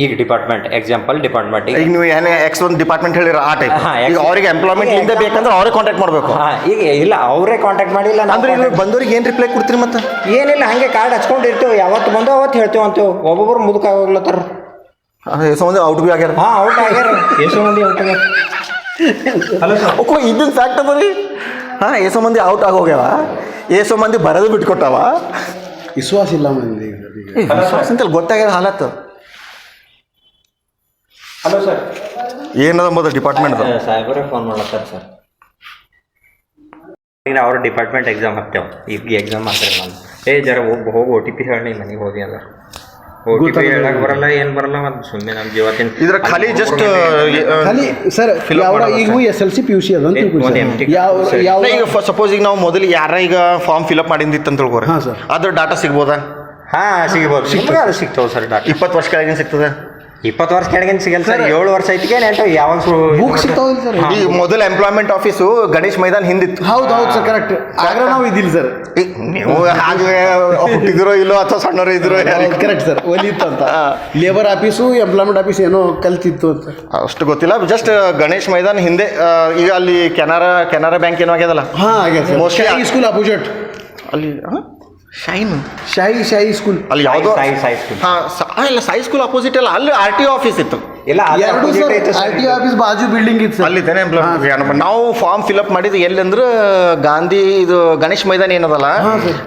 Speaker 4: ಈಗ ಡಿಪಾರ್ಟ್ಮೆಂಟ್ ಎಕ್ಸಾಂಪಲ್ ಡಿಪಾರ್ಟ್ಮೆಂಟ್
Speaker 2: ಈಗ ನೀವು ಏನೇ X1 ಡಿಪಾರ್ಟ್ಮೆಂಟ್ ಹೇಳಿರ ಆ ಟೈಪ್, ಈಗ ಅವ್ರಿಗೆ ಎಂಪ್ಲಾಯ್ಮೆಂಟ್ ಇಂದ ಬೇಕಂದ್ರೆ ಅವರೇ ಕಾಂಟ್ಯಾಕ್ಟ್ ಮಾಡಬೇಕು.
Speaker 4: ಈಗ ಇಲ್ಲ, ಅವರೇ ಕಾಂಟ್ಯಾಕ್ಟ್ ಮಾಡಿಲ್ಲ
Speaker 2: ಅಂದ್ರೆ ಇಲ್ಲಿ ಬಂದವ್ರಿಗೆ ಏನು ರಿಪ್ಲೈ ಕೊಡ್ತೀರಿ? ಮತ್ತೆ
Speaker 4: ಏನಿಲ್ಲ, ಹಾಗೆ ಕಾರ್ಡ್ ಹಚ್ಕೊಂಡಿರ್ತೇವೆ, ಯಾವತ್ತು ಬಂದು ಅವತ್ತು ಹೇಳ್ತೇವೆ ಅಂತೇವೆ. ಒಬ್ಬೊಬ್ಬರು ಮುದುಕ ಹೋಗ್ಲತ್ತಾರ,
Speaker 2: ಎಷ್ಟು ಮಂದಿ ಔಟ್ ಬಿ ಆಗ್ಯಾರ?
Speaker 4: ಔಟ್ ಆಗ್ಯಾರ, ಎಷ್ಟು ಮಂದಿ ಔಟ್ ಆಗ್ಯಾರ. ಹಲೋ ಸರ್,
Speaker 2: ಇದನ್ನ ಫ್ಯಾಕ್ಟ್ ಅದ ರೀ. ಎಷ್ಟೋ ಮಂದಿ ಔಟ್ ಆಗೋಗ್ಯಾವ, ಎಷ್ಟೋ ಮಂದಿ ಬರೋದು ಬಿಟ್ಕೊಟ್ಟಾವ.
Speaker 1: ವಿಶ್ವಾಸ ಇಲ್ಲ ಮಂದಿ,
Speaker 2: ವಿಶ್ವಾಸ ಅಂತ ಗೊತ್ತಾಗ್ಯದ ಹಾಲತ್ತು.
Speaker 4: ಹಲೋ ಸರ್,
Speaker 2: ಏನದ ಮೊದಲು ಡಿಪಾರ್ಟ್ಮೆಂಟ್
Speaker 4: ಸಾಹೇಬರೇ ಫೋನ್ ಮಾಡ್ತಾರೆ ಸರ್. ಈಗ ಅವ್ರ ಡಿಪಾರ್ಟ್ಮೆಂಟ್ ಎಕ್ಸಾಮ್ ಹಾಕ್ತೇವೆ, ಈಗ ಎಕ್ಸಾಮ್ ಮಾಡ್ತಾರೆ. ನಾನು ಜರ ಹೋಗಿ OTP ಹೇಳಿ ಮನೆಗೆ ಹೋಗಿ ಅದ OTP ಹೇಳಕ್ಕೆ ಬರಲ್ಲ, ಏನು ಬರಲ್ಲ, ಮತ್ತು ಸುಮ್ಮನೆ ನಮ್ಮ ಜೀವತ್ತಿನ
Speaker 2: ಇದ್ರ ಖಾಲಿ ಜಸ್ಟ್
Speaker 1: ಖಾಲಿ ಸರ್. ಈಗ SLC PUC ಅದಂತ
Speaker 2: ಈಗ ಸಪೋಸ್ ಈಗ ನಾವು ಮೊದಲು ಯಾರ ಈಗ ಫಾರ್ಮ್ ಫಿಲ್ಅಪ್ ಮಾಡಿಂದಿತ್ತು ಅಂತ ತಿಳ್ಕೊರಿ, ಅದ್ರ ಡಾಟಾ ಸಿಗ್ಬೋದಾ?
Speaker 4: ಸಿಗ್ಬೋದು, ಅದು ಸಿಗ್ತಾವೆ ಸರ್. ಡಾಟಾ
Speaker 2: 20 ವರ್ಷ ಕೆಳಗಿನ ಸಿಗ್ತದೆ?
Speaker 4: 20 ವರ್ಷ ಕೆಳಗಿನ ಸಿಗಲ್ಲ ಸರ್, 7 ವರ್ಷ ಐತಿಗೆ ನೆಂಟು ಯಾವಾಗ
Speaker 1: ಬುಕ್ ಸಿಗ್ತಾವಲ್ಲ ಸರ್.
Speaker 2: ಈ ಮೊದಲು ಎಂಪ್ಲಾಯ್ಮೆಂಟ್ ಆಫೀಸು ಗಣೇಶ್ ಮೈದಾನ್ ಹಿಂದಿತ್ತು.
Speaker 1: ಹೌದು ಸರ್, ಕರೆಕ್ಟ್. ಆಗ ನಾವು ಇದಿಲ್ಲ ಸರ್.
Speaker 2: ನೀವು ಹಾಗೆ ಹುಟ್ಟಿದಿರೋ ಇಲ್ಲೋ ಅಥವಾ ಸಣ್ಣವರು ಇದ್ರು?
Speaker 1: ಕರೆಕ್ಟ್ ಸರ್, ಒಲಿತ್ತು ಅಂತ. ಲೇಬರ್ ಆಫೀಸು ಎಂಪ್ಲಾಯ್ಮೆಂಟ್ ಆಫೀಸ್ ಏನೋ ಕಲ್ತಿತ್ತು ಅಂತ
Speaker 2: ಅಷ್ಟು ಗೊತ್ತಿಲ್ಲ. ಜಸ್ಟ್ ಗಣೇಶ್ ಮೈದಾನ್ ಹಿಂದೆ ಈಗ ಅಲ್ಲಿ ಕೆನರಾ ಬ್ಯಾಂಕ್ ಏನೋ ಆಗ್ಯದಲ್ಲ,
Speaker 1: ಮೋಸ್ಟ್ಲಿ ಸ್ಕೂಲ್ ಅಪೋಸಿಟ್
Speaker 2: ಅಲ್ಲಿ
Speaker 1: ಶಾಹಿ ಸ್ಕೂಲ್
Speaker 2: ಅಲ್ಲಿ ಯಾವುದೋ
Speaker 4: ಸಾಯಿ ಸ್ಕೂಲ್.
Speaker 2: ಇಲ್ಲ, ಸಾಯಿ ಸ್ಕೂಲ್ ಅಪೋಸಿಟ್ ಅಲ್ಲ, ಅಲ್ಲಿ RTO ಆಫೀಸ್ ಇತ್ತು.
Speaker 4: ಇಲ್ಲ
Speaker 1: ಎರಡು ಆರ್ ಟಿ ಆಫೀಸ್ ಬಾಜು ಬಿಲ್ಡಿಂಗ್ ಇತ್ತು ಸರ್.
Speaker 2: ಅಲ್ಲಿದ್ದೇನೆ ನಾವು ಫಾರ್ಮ್ ಫಿಲ್ಅಪ್ ಮಾಡಿದ್ದು ಎಲ್ಲಿ ಅಂದ್ರೆ ಗಾಂಧಿ ಇದು ಗಣೇಶ್ ಮೈದಾನ ಏನದಲ್ಲ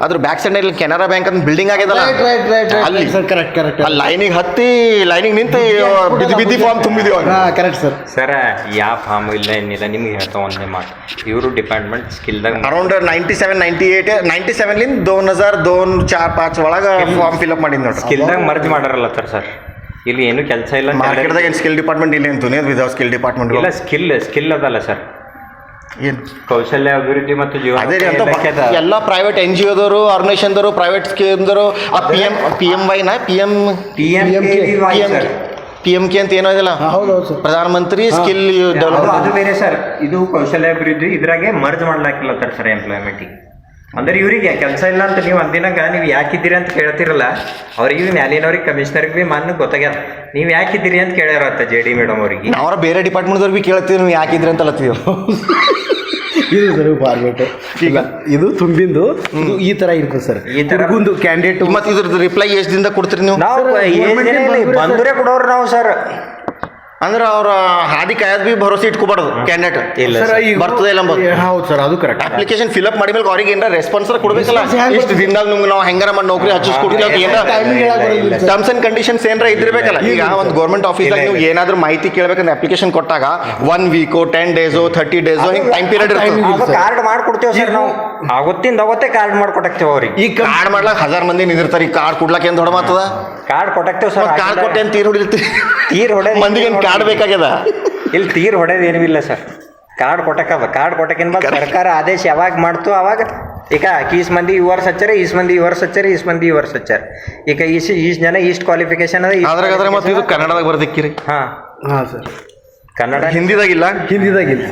Speaker 2: ಅದ್ರ ಬ್ಯಾಕ್ ಸೈಡ್ ಇಲ್ಲಿ ಕೆನರಾ ಬ್ಯಾಂಕ್ ಅಂತ ಬಿಲ್ಡಿಂಗ್ ಆಗ್ಯದಲ್ಲ ಅಲ್ಲಿ
Speaker 1: ಕರೆಕ್ಟ್
Speaker 2: ಅಲ್ಲಿ ಲೈನಿಗೆ ಹತ್ತಿ ಲೈನಿಗೆ ನಿಂತು ಬಿದ್ದಿ ಫಾರ್ಮ್ ತುಂಬಿದೀವಿ.
Speaker 1: Correct sir.
Speaker 4: ಸರ್ ಯಾವ ಫಾರ್ಮ್ ಇಲ್ಲ ಏನಿಲ್ಲ ನಿಮ್ಗೆ ಹೇಳ್ತಾ ಒಂದೇ ಮಾತು, ಇವರು ಡಿಪಾರ್ಟ್ಮೆಂಟ್ ಸ್ಕಿಲ್ದಾಗ
Speaker 2: ಅರೌಂಡ್ 97, 98, 97 2002-4-5 ಒಳಗೆ ಫಾರ್ಮ್ ಫಿಲ್ಅಪ್ ಮಾಡಿದ್ ನೋಡಿ.
Speaker 4: ಸ್ಕಿಲ್ದಾಗ ಮರ್ಜ್ ಮಾಡಾರಲ್ಲ ಸರ್ ಇಲ್ಲಿ ಏನು ಕೆಲಸ ಇಲ್ಲ.
Speaker 2: ಮಾರ್ಕೆಟ್ದಾಗ ಏನು ಸ್ಕಿಲ್ ಡಿಪಾರ್ಟ್ಮೆಂಟ್ ಇಲ್ಲ ಅಂತ ವಿದೌಟ್ ಸ್ಕಿಲ್ ಡಿಪಾರ್ಟ್ಮೆಂಟ್
Speaker 4: ಇಲ್ಲ ಸ್ಕಿಲ್ ಅದಲ್ಲ ಸರ್,
Speaker 2: ಏನು
Speaker 4: ಕೌಶಲ್ಯ ಅಭಿವೃದ್ಧಿ ಮತ್ತು ಜೀವನ
Speaker 2: ಅದೇ ರೀ ಅಂತ ಎಲ್ಲ ಪ್ರೈವೇಟ್ NGOದವರು ಆರ್ಗನೈಸೇಷನ್ದವರು ಪ್ರೈವೇಟ್ ಸ್ಕೀಮ್ದವರು PMK ಅಂತ ಏನೋ ಇದೆಲ್ಲ ಪ್ರಧಾನಮಂತ್ರಿ ಸ್ಕಿಲ್ ಡೆವಲಪ್ಮೆಂಟ್
Speaker 4: ಅದು ಬೇರೆ ಸರ್. ಇದು ಕೌಶಲ್ಯ ಅಭಿವೃದ್ಧಿ ಇದ್ರಾಗೆ ಮರ್ಜ್ ಮಾಡ್ಲಾಕಿಲ್ಲತ್ತಾರ ಸರ್ ಎಂಪ್ಲಾಯ್ಮೆಂಟಿಗೆ. ಅಂದ್ರೆ ಇವರಿಗೆ ಕೆಲಸ ಇಲ್ಲ ಅಂತ ನೀವು ಅಂದಿನಾಗ ನೀವು ಯಾಕಿದ್ದೀರಿ ಅಂತ ಕೇಳ್ತಿರಲ್ಲ, ಅವ್ರಿಗೆ ಮ್ಯಾಲಿನವ್ರಿಗೆ ಕಮಿಷನರ್ಗೆ ಭೀ ಮಣ್ಣು ಗೊತ್ತಾಗ್ಯದ ನೀವು ಯಾಕಿದ್ದೀರಿ ಅಂತ ಕೇಳ್ಯಾರತ್ತ JD ಮೇಡಮ್ ಅವ್ರಿಗೆ.
Speaker 2: ಅವರ ಬೇರೆ ಡಿಪಾರ್ಟ್ಮೆಂಟ್ದವ್ರಿಗೆ ಭೀ ಕೇಳ್ತೀವಿ ನೀವು ಯಾಕಿದ್ರಿ ಅಂತ ಅಲ್ಲತ್ತೀವಿ.
Speaker 1: ಇದು ಸರ್ ಫಾರ್ಮೇಟ್ ಈಗ ಇದು ತುಂಬಿಂದು ಇದು ಈ ತರ ಇರ್ತದೆ ಸರ್.
Speaker 4: ಈ ತರ
Speaker 1: ಒಂದು ಕ್ಯಾಂಡಿಡೇಟ್
Speaker 2: ಮತ್ತೆ ಇದ್ರದ್ದು ರಿಪ್ಲೈ ಎಷ್ಟು ದಿನದಾಗ ಕೊಡ್ತೀರಿ ನೀವು?
Speaker 4: ನಾವು ಬಂದ್ರೆ ಕೊಡೋರು ನಾವು ಸರ್.
Speaker 2: ಅಂದ್ರೆ ಅವ್ರ ಹಾದಿ ಕಾಯೋದು ಭೀ ಭರೋಸೆ ಇಟ್ಕೋಬಾರ್ದು ಕ್ಯಾಂಡಿಡೇಟ್
Speaker 4: ಇಲ್ಲ
Speaker 2: ಬರ್ತದೆ ಇಲ್ಲ
Speaker 1: ಹೌದು ಸರ್, ಅದು ಕರೆಕ್ಟ್.
Speaker 2: ಅಪ್ಲಿಕೇಶನ್ ಫಿಲ್ಅಪ್ ಮಾಡಿದ್ಮೇಲೆ ಅವ್ರಿಗೆ ಏನಾರ ರೆಸ್ಪಾನ್ಸ್ ಕೊಡ್ಬೇಕಲ್ಲ. ಇಷ್ಟು ದಿನದಾಗ ನಿಮ್ಗೆ ನಾವು ಹೆಂಗಾರ ಮಾಡಿ ನೌಕರಿ ಹಚ್ಚಿಸ್ಕೊಡ್ತೀವಿ ಟರ್ಮ್ಸ್ ಅಂಡ್ ಕಂಡೀಷನ್ಸ್ ಏನಾರ ಇದ್ದಿರ್ಬೇಕಲ್ಲ. ಈಗ ಒಂದು ಗೌರ್ಮೆಂಟ್ ಆಫೀಸ್ದಾಗ ನೀವು ಏನಾದ್ರೂ ಮಾಹಿತಿ ಕೇಳಬೇಕಂದ್ರೆ ಅಪ್ಲಿಕೇಶನ್ ಕೊಟ್ಟಾಗ 1 ವೀಕೋ 10 ಡೇಸೋ 30 ಡೇಸೋ ಹಿಂಗೆ ಟೈಮ್ ಪೀರಿಯಡ್ ಇರ್ತದೆ.
Speaker 4: ಕಾರ್ಡ್ ಮಾಡ್ಕೊಡ್ತೇವೆ ಸರ್ ನಾವು, ಆವತ್ತಿಂದ ಅವತ್ತೇ ಕಾರ್ಡ್ ಮಾಡ್ಕೊಟ್ಟೇವೆ ಅವ್ರಿಗೆ.
Speaker 2: ಈ ಕಾರ್ಡ್ ಮಾಡ್ಲಾಕ 1000 ಮಂದಿ ನಿಂದಿರ್ತಾರೆ. ಈ ಕಾರ್ಡ್ ಕೊಡ್ಲಾಕ ಏನು ದೊಡ್ಡ ಮಾತದ?
Speaker 4: ಕಾರ್ಡ್ ಕೊಟ್ಟೇವೆ ಸರ್.
Speaker 2: ಕಾರ್ಡ್ ಕೊಟ್ಟೆ ಅಂತ ತೀರ್ ಹೊಡಿರ್ತೀವಿ.
Speaker 4: ತೀರ್ ಹೊಡೆದು
Speaker 2: ಮಂದಿಗೆ ಕಾರ್ಡ್ ಬೇಕಾಗ್ಯದ
Speaker 4: ಇಲ್ಲಿ ತೀರ್ ಹೊಡೆದು ಏನೂ ಇಲ್ಲ ಸರ್. ಕಾರ್ಡ್ ಕೊಟ್ಟಕ್ಕದ ಕಾರ್ಡ್ ಕೊಟ್ಟಕ್ಕಿನ ಬಾದ್ ಸರ್ಕಾರ ಆದೇಶ ಯಾವಾಗ ಮಾಡ್ತು ಅವಾಗ ಈಗ ಈಸ್ ಮಂದಿ ಈ ವರ್ಷ ಹಚ್ಚಾರೆ, ಈಸ್ ಮಂದಿ ಈ ವರ್ಷ ಹಚ್ಚಾರೆ, ಈಸ್ ಮಂದಿ ಈ ವರ್ಷ ಹಚ್ಚಾರೆ. ಈಗ ಈಸ್ ಜನ ಈಸ್ಟ್ ಕ್ವಾಲಿಫಿಕೇಶನ್ ಅದ.
Speaker 2: ಅದ್ರಾಗ ಮತ್ತೆ ಇದು ಕನ್ನಡದಾಗ ಬರ್ದಿಕ್ಕಿರಿ?
Speaker 1: ಹಾಂ ಸರ್.
Speaker 4: ಕನ್ನಡ
Speaker 1: ಹಿಂದಿದಾಗಿಲ್ಲ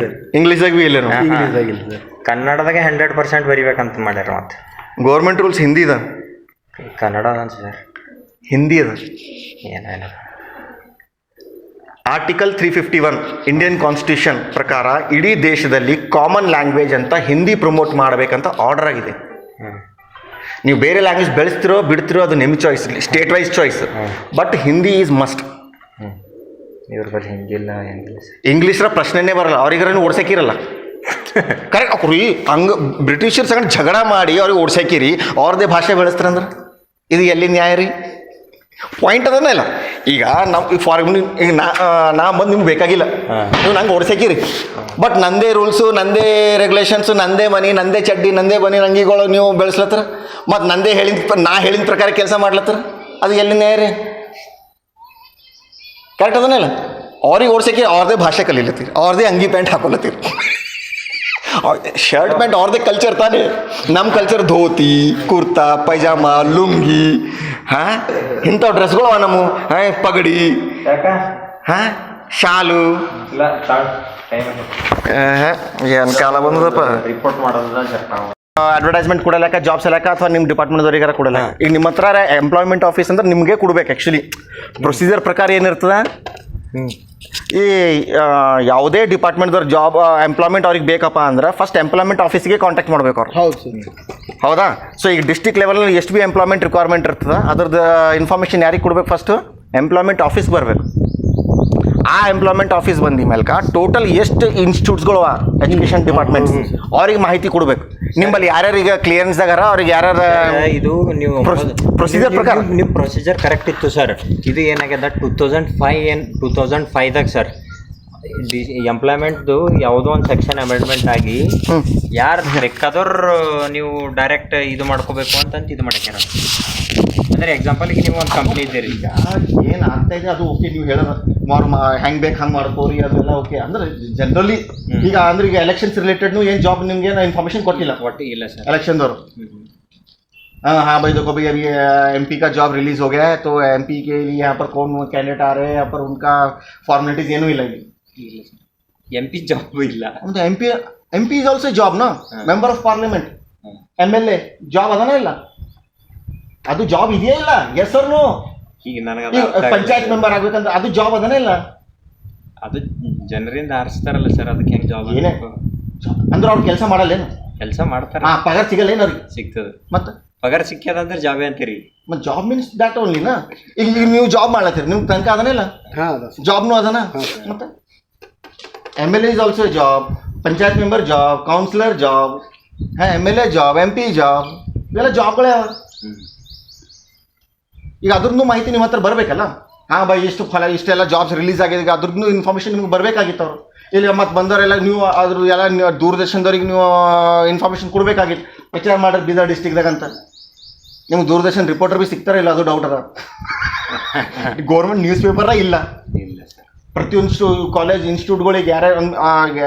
Speaker 1: ಸರ್,
Speaker 2: ಇಂಗ್ಲೀಷ್ದಾಗ ಭೀ ಇಲ್ಲ.
Speaker 1: ಇಂಗ್ಲೀಷ್ದಾಗಿಲ್ಲ ಸರ್.
Speaker 4: ಕನ್ನಡದಾಗೆ 100% ಬರಿಬೇಕಂತ ಮಾಡ್ಯಾರ. ಮತ್ತೆ
Speaker 2: ಗೌರ್ಮೆಂಟ್ ರೂಲ್ಸ್ ಹಿಂದಿ ಅದ,
Speaker 4: ಕನ್ನಡ ಅದ ಸರ್,
Speaker 2: ಹಿಂದಿ ಅದ.
Speaker 4: ಏನೇನ
Speaker 2: ಆರ್ಟಿಕಲ್ 351 ಇಂಡಿಯನ್ ಕಾನ್ಸ್ಟಿಟ್ಯೂಷನ್ ಪ್ರಕಾರ ಇಡೀ ದೇಶದಲ್ಲಿ ಕಾಮನ್ ಲ್ಯಾಂಗ್ವೇಜ್ ಅಂತ ಹಿಂದಿ ಪ್ರಮೋಟ್ ಮಾಡಬೇಕಂತ ಆರ್ಡರ್ ಆಗಿದೆ. ನೀವು ಬೇರೆ ಲ್ಯಾಂಗ್ವೇಜ್ ಬೆಳೆಸ್ತಿರೋ ಬಿಡ್ತಿರೋ ಅದು ನಿಮ್ಮ choice, state wise choice. But Hindi is must.
Speaker 4: ಇವ್ರ ಬಳಿ ಹಿಂದಿ ಇಲ್ಲ ಏನಿಲ್ಲ ಸರ್.
Speaker 2: ಇಂಗ್ಲೀಷ್ರ ಪ್ರಶ್ನೆನೇ ಬರಲ್ಲ, ಅವ್ರಿಗಾರ ಓಡ್ಸಕ್ಕಿರಲ್ಲ. ಕರೆಕ್ಟ್ ಅವ್ರಿ ಹಂಗೆ ಬ್ರಿಟಿಷರ್ ಸಂಗಡ ಜಗಳ ಮಾಡಿ ಅವ್ರಿಗೆ ಓಡ್ಸಕ್ಕಿರಿ, ಅವ್ರದ್ದೇ ಭಾಷೆ ಬೆಳೆಸ್ತಾರಂದ್ರೆ ಇದು ಎಲ್ಲಿ ನ್ಯಾಯ ರೀ? ಪಾಯಿಂಟ್ ಅದನ್ನ ಇಲ್ಲ. ಈಗ ನಾವು ಫಾರ್ ಈಗ ನಾ ಬಂದು ನಿಮ್ಗೆ ಬೇಕಾಗಿಲ್ಲ, ನೀವು ನಂಗೆ ಓಡ್ಸಕ್ಕಿರಿ. ಬಟ್ ನಂದೇ ರೂಲ್ಸು, ನಂದೇ ರೆಗ್ಯುಲೇಷನ್ಸು, ನಂದೇ ಮನಿ, ನಂದೇ ಚಡ್ಡಿ, ನಂದೇ ಬನಿ ನಂಗಿಗಳು ನೀವು ಬೆಳೆಸ್ಲತ್ತರ. ಮತ್ತು ನಂದೇ ನಾ ಹೇಳಿದ ಪ್ರಕಾರ ಕೆಲಸ ಮಾಡ್ಲತ್ತರ, ಅದು ಎಲ್ಲಿ ನ್ಯಾಯ ರೀ? ಕರೆಕ್ಟ್ ಅದನ್ನ ಇಲ್ಲ. ಅವ್ರಿಗೆ ಓಡ್ಸಕ್ಕೆ ಅವ್ರದ್ದೇ ಭಾಷೆ ಕಲೀಲತ್ತೀರಿ, ಅವ್ರದ್ದೇ ಅಂಗಿ ಪ್ಯಾಂಟ್ ಹಾಕೊಲತ್ತೀರಿ. ಶರ್ಟ್ ಪ್ಯಾಂಟ್ ಅವ್ರದ್ದೇ ಕಲ್ಚರ್ ತಾನೇ. ನಮ್ಮ ಕಲ್ಚರ್ ಧೋತಿ, ಕುರ್ತಾ, ಪೈಜಾಮ, ಲುಂಗಿ, ಇಂಥವು ಡ್ರೆಸ್ಗಳು ನಮ್ಮ ಪಗಡಿ, ಶಾಲು. ಏನು ಕಾಲ ಬಂದದಪ್ಪ.
Speaker 4: ರಿಪೋರ್ಟ್ ಮಾಡೋದ
Speaker 2: ಅಡ್ವರ್ಟೈಸ್ಮೆಂಟ್ ಕೊಡಲಾಕ, ಜಾಬ್ ಸೆಲಾಕ ಅಥವಾ ನಿಮ್ಮ ಡಿಪಾರ್ಟ್ಮೆಂಟ್ದವ್ರಿಗಾರ ಕೊಡಲ್ಲ. ಈಗ ನಿಮ್ಮ ಹತ್ರ ಎಂಪ್ಲಾಯ್ಮೆಂಟ್ ಆಫೀಸ್ ಅಂದ್ರೆ ನಿಮಗೆ ಕೊಡ್ಬೇಕು. ಆ್ಯಕ್ಚುಲಿ ಪ್ರೊಸೀಜರ್ ಪ್ರಕಾರ ಏನಿರ್ತದ, ಈ ಯಾವುದೇ ಡಿಪಾರ್ಟ್ಮೆಂಟ್ದವ್ರು ಜಾಬ್ ಎಂಪ್ಲಾಯ್ಮೆಂಟ್ ಅವ್ರಿಗೆ ಬೇಕಪ್ಪ ಅಂದ್ರೆ ಫಸ್ಟ್ ಎಂಪ್ಲಾಯ್ಮೆಂಟ್ ಆಫೀಸಿಗೆ ಕಾಂಟ್ಯಾಕ್ಟ್ ಮಾಡ್ಬೇಕು ಅವ್ರು.
Speaker 1: ಹೌದು ಸರ್.
Speaker 2: ಹೌದಾ? ಸೊ ಈಗ ಡಿಸ್ಟ್ರಿಕ್ಟ್ ಲೆವೆಲಲ್ಲಿ ಎಷ್ಟು ಭೀ ಎಂಪ್ಲಾಯ್ಮೆಂಟ್ ರಿಕ್ವೈರ್ಮೆಂಟ್ ಇರ್ತದೆ, ಅದ್ರದ್ದು ಇನ್ಫಾರ್ಮೇಷನ್ ಯಾರಿಗೆ ಕೊಡ್ಬೇಕು? ಫಸ್ಟು ಎಂಪ್ಲಾಯ್ಮೆಂಟ್ ಆಫೀಸ್ ಬರಬೇಕು. ಆ ಎಂಪ್ಲಾಯ್ಮೆಂಟ್ ಆಫೀಸ್ ಬಂದ ಮೇಲೆ ಟೋಟಲ್ ಎಷ್ಟು ಇನ್ಸ್ಟಿಟ್ಯೂಟ್ಸ್ಗಳು ಎಜುಕೇಷನ್ ಡಿಪಾರ್ಟ್ಮೆಂಟ್ಸ್ ಅವ್ರಿಗೆ ಮಾಹಿತಿ ಕೊಡಬೇಕು. ನಿಮ್ಮಲ್ಲಿ ಯಾರ್ಯಾರೀಗ ಕ್ಲಿಯರೆನ್ಸ್ದಾಗಾರ ಅವ್ರಿಗೆ ಯಾರ್ಯಾರ
Speaker 4: ಇದು ನೀವು
Speaker 2: ಪ್ರೊಸೀಜರ್ ಪ್ರಕಾರ
Speaker 4: ನಿಮ್ಮ ಪ್ರೊಸೀಜರ್ ಕರೆಕ್ಟ್ ಇತ್ತು ಸರ್. ಇದು ಏನಾಗ್ಯದ 2005ದಾಗ ಸರ್ ಎಂಪ್ಲಾಯ್ಮೆಂಟ್ದು ಯಾವುದೋ ಒಂದು ಸೆಕ್ಷನ್ ಅಮೆಂಡ್ಮೆಂಟ್ ಆಗಿ ಯಾರು ಬೇಕಾದವ್ರು ನೀವು ಡೈರೆಕ್ಟ್ ಇದು ಮಾಡ್ಕೋಬೇಕು ಅಂತಂತ ಇದು ಮಾಡ್ಯಾರ. ಅಂದರೆ ಎಕ್ಸಾಂಪಲ್ಗೆ ನೀವು ಒಂದು ಕಂಪ್ನಿ ಇದ್ದೀರಿ,
Speaker 2: ಈಗ ಏನು ಆಗ್ತಾ ಇದೆ ಅದು ಓಕೆ, ನೀವು ಹೇಳೋದು ಹೆಂಗೆ ಬೇಕು ಹಂಗೆ ಮಾಡ್ಕೋರಿ ಅದೆಲ್ಲ ಓಕೆ. ಅಂದ್ರೆ ಜನರಲಿ ಈಗ ಅಂದ್ರೆ ಈಗ ಎಲೆಕ್ಷನ್ಸ್ ರಿಲೇಟೆಡ್ನು ಏನು ಜಾಬ್ ನಿಮಗೆ ಇನ್ಫಾರ್ಮೇಷನ್ ಕೊಟ್ಟಿಲ್ಲ
Speaker 4: ಒಟ್ಟು ಇಲ್ಲ ಸರ್
Speaker 2: इलेक्शनदವರು. हाँ भाई देखो भाई अभी MP का जॉब रिलीज हो गया है, तो MP के लिए यहाँ पर कौन कैंडिडेट आ रहे हैं, यहाँ पर उनका फॉर्मेलिटीज ಏನೂ ಇಲ್ಲ ಇಲ್ಲಿ.
Speaker 4: MP ಜಾಬ್ ಇಲ್ಲ.
Speaker 2: ಒಂದು MP ಇಸ್ ಆಲ್ಸೋ ಜಾಬ್ ನಾ, member of parliament, MLA job ಅದನ್ನ ಇಲ್ಲ. ಅದು ಜಾಬ್ ಇದೆಯೇ ಇಲ್ಲ? Yes sir no.
Speaker 4: ಈಗ ನನಗೆ
Speaker 2: ಪಂಚಾಯತ್ ಮೆಂಬರ್ ಆಗ್ಬೇಕಂದ್ರೆ ಅದು ಜಾಬ್ ಅದನ್ನೇ ಇಲ್ಲ.
Speaker 4: ಅದು ಜನರಿಂದ ಆರಿಸ್ತಾರಲ್ಲ ಸರ್, ಅದಕ್ಕೆ ಹೆಂಗೆ ಜಾಬ್
Speaker 2: ಏನೇ ಅಂದ್ರೆ ಅವ್ರು ಕೆಲಸ ಮಾಡಲ್ಲೇನು?
Speaker 4: ಕೆಲಸ ಮಾಡ್ತಾರೆ,
Speaker 2: ಪಗಾರ ಸಿಗಲ್ಲೇನು ಅವ್ರಿಗೆ?
Speaker 4: ಸಿಗ್ತದೆ.
Speaker 2: ಮತ್ತೆ
Speaker 4: ಪಗಾರ ಸಿಕ್ಕ್ಯದಂದ್ರೆ ಜಾಬೇ ಅಂತೀರಿ.
Speaker 2: ಮತ್ತು ಜಾಬ್ ಮೀನ್ಸ್ ದ್ಯಾಟ್ ಓನ್ಲಿ ನಾ. ಈಗ ನೀವು ಜಾಬ್ ಮಾಡ್ಲತ್ತೀರಿ, ನಿಮ್ಗೆ ತನಕ ಅದನೇ ಇಲ್ಲ,
Speaker 1: ಹಾಂ ಅದ ಸರ್.
Speaker 2: ಜಾಬ್ನು ಅದನ. ಮತ್ತು MLA is also a job, panchayat member job, councillor job, MLA job, MP job, ಇವೆಲ್ಲ ಜಾಬ್ಗಳೇ ಅವ. ಈಗ ಅದ್ರದ್ದು ಮಾಹಿತಿ ನಿಮ್ಮ ಹತ್ರ ಬರಬೇಕಲ್ಲ. ಹಾಂ ಬೈ ಇಷ್ಟೆಲ್ಲ ಜಾಬ್ಸ್ ರಿಲೀಸ್ ಆಗಿದೆ, ಈಗ ಅದ್ರದ್ದು ಇನ್ಫಾರ್ಮೇಷನ್ ನಿಮ್ಗೆ ಬರಬೇಕಾಗಿತ್ತು. ಅವರು ಇಲ್ಲಿ ಮತ್ತು ಬಂದವರೆಲ್ಲ ನೀವು ಅದ್ರ ಎಲ್ಲ ದೂರದರ್ಶನದವ್ರಿಗೆ ನೀವು ಇನ್ಫಾರ್ಮೇಷನ್ ಕೊಡಬೇಕಾಗಿತ್ತು. ವಿಚಾರ ಮಾಡ್ರಿ ಬೀದರ್ ಡಿಸ್ಟಿಕ್ದಾಗ ಅಂತ. ನಿಮ್ಗೆ ದೂರದರ್ಶನ್ ರಿಪೋರ್ಟರ್ ಭೀ ಸಿಗ್ತಾರ ಇಲ್ಲ, ಅದು ಡೌಟ್ ಅದ. ಗೌರ್ಮೆಂಟ್ ನ್ಯೂಸ್ ಪೇಪರ ಇಲ್ಲ. ಪ್ರತಿಯೊಂದು ಕಾಲೇಜ್ ಇನ್ಸ್ಟಿಟ್ಯೂಟ್ಗಳಿಗೆ ಯಾರೇ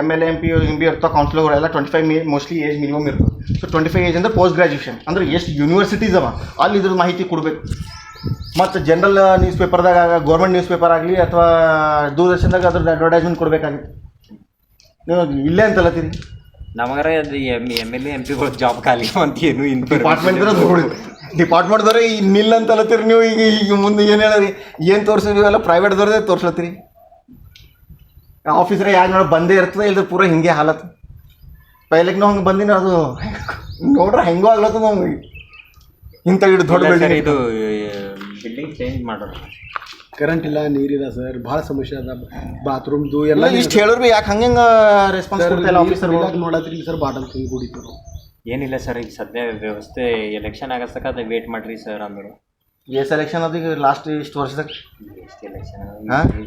Speaker 2: MLA MP ಇರ್ತಾವೆ, ಕೌನ್ಸಿಲರ್ಗಳೆಲ್ಲ 25 ಮೋಸ್ಟ್ಲಿ ಏಜ್ ಮಿನಿಮಮ್ ಇರ್ತದೆ. ಸೊ 25 ಏಜ್ ಅಂದರೆ ಪೋಸ್ಟ್ ಗ್ರ್ಯಾಜುಯೇಷನ್ ಅಂದರೆ ಎಷ್ಟು ಯೂನಿವರ್ಸಿಟೀಸ್ ಅವ ಅಲ್ಲಿ ಇದ್ರದ್ದು ಮಾಹಿತಿ ಕೊಡಬೇಕು. ಮತ್ತು ಜನರಲ್ ನ್ಯೂಸ್ ಪೇಪರ್ದಾಗ ಗೌರ್ಮೆಂಟ್ ನ್ಯೂಸ್ ಪೇಪರ್ ಆಗಲಿ ಅಥವಾ ದೂರದರ್ಶನದಾಗ ಅದ್ರದ್ದು ಅಡ್ವರ್ಟೈಸ್ಮೆಂಟ್ ಕೊಡಬೇಕಾಗಿತ್ತು. ನೀವು ಇಲ್ಲೇ ಅಂತಲತ್ತೀರಿ.
Speaker 4: ನಮಗಾರ ಅದು MLA MP ಜಾಬ್ ಖಾಲಿ ಅಂತ ಏನು
Speaker 2: ಡಿಪಾರ್ಟ್ಮೆಂಟ್ದವ್ರೆ ನಿಲ್ಲ ಅಂತಲತ್ತೀರಿ ನೀವು. ಈಗ ಮುಂದೆ ಏನು ಹೇಳಿ ಏನು ತೋರಿಸಿದ್ವಿ ಎಲ್ಲ ಪ್ರೈವೇಟ್ದವ್ರದೇ ತೋರ್ಸ್ಲತ್ತೀರಿ. ಆಫೀಸ್ರೆ ಯಾಕೆ ನೋಡಿ ಬಂದೇ ಇರ್ತದೆ, ಇಲ್ಲದ್ರೆ ಪೂರ ಹಿಂಗೆ ಹಾಲತ್ತು. ಪೈಲಕ್ಕೆ ನಾವು ಹಂಗೆ ಬಂದಿನ ಅದು ನೋಡ್ರೆ ಹೆಂಗೋ ಆಗ್ಲತ್ತದ ನಮ್ಗೆ. ಇಂಥ ಇಡು ದೊಡ್ಡ ಬಿಲ್ಡಿಂಗ್
Speaker 4: ಇದು ಬಿಲ್ಡಿಂಗ್ ಚೇಂಜ್ ಮಾಡೋದು.
Speaker 1: ಕರೆಂಟ್ ಇಲ್ಲ, ನೀರಿಲ್ಲ ಸರ್, ಭಾಳ ಸಮಸ್ಯೆ ಅದ. ಬಾತ್ರೂಮ್ದು ಎಲ್ಲ
Speaker 2: ಇಷ್ಟು ಹೇಳಿದ್ರು ಭೀ ಯಾಕೆ ಹಂಗೆ ರೆಸ್ಪಾನ್ಸ್ ಕೊಡ್ತಾಯಿಲ್ಲ ಆಫೀಸರ್
Speaker 1: ನೋಡತ್ರಿ ಸರ್. ಬಾಟಲ್ ತಂದು ಕುಡಿತಾರೆ.
Speaker 4: ಏನಿಲ್ಲ ಸರ್, ಈಗ ಸದ್ಯ ವ್ಯವಸ್ಥೆ ಎಲೆಕ್ಷನ್ ಆಗಸ್ತಕ್ಕ ಅದು ವೇಟ್ ಮಾಡ್ರಿ ಸರ್ ಅಂದರು.
Speaker 2: ಎಸ್ ಎಲೆಕ್ಷನ್ ಅದು ಈಗ ಲಾಸ್ಟ್ ಇಷ್ಟು ವರ್ಷದಾಗ
Speaker 4: ಎಷ್ಟು ಎಲೆಕ್ಷನ್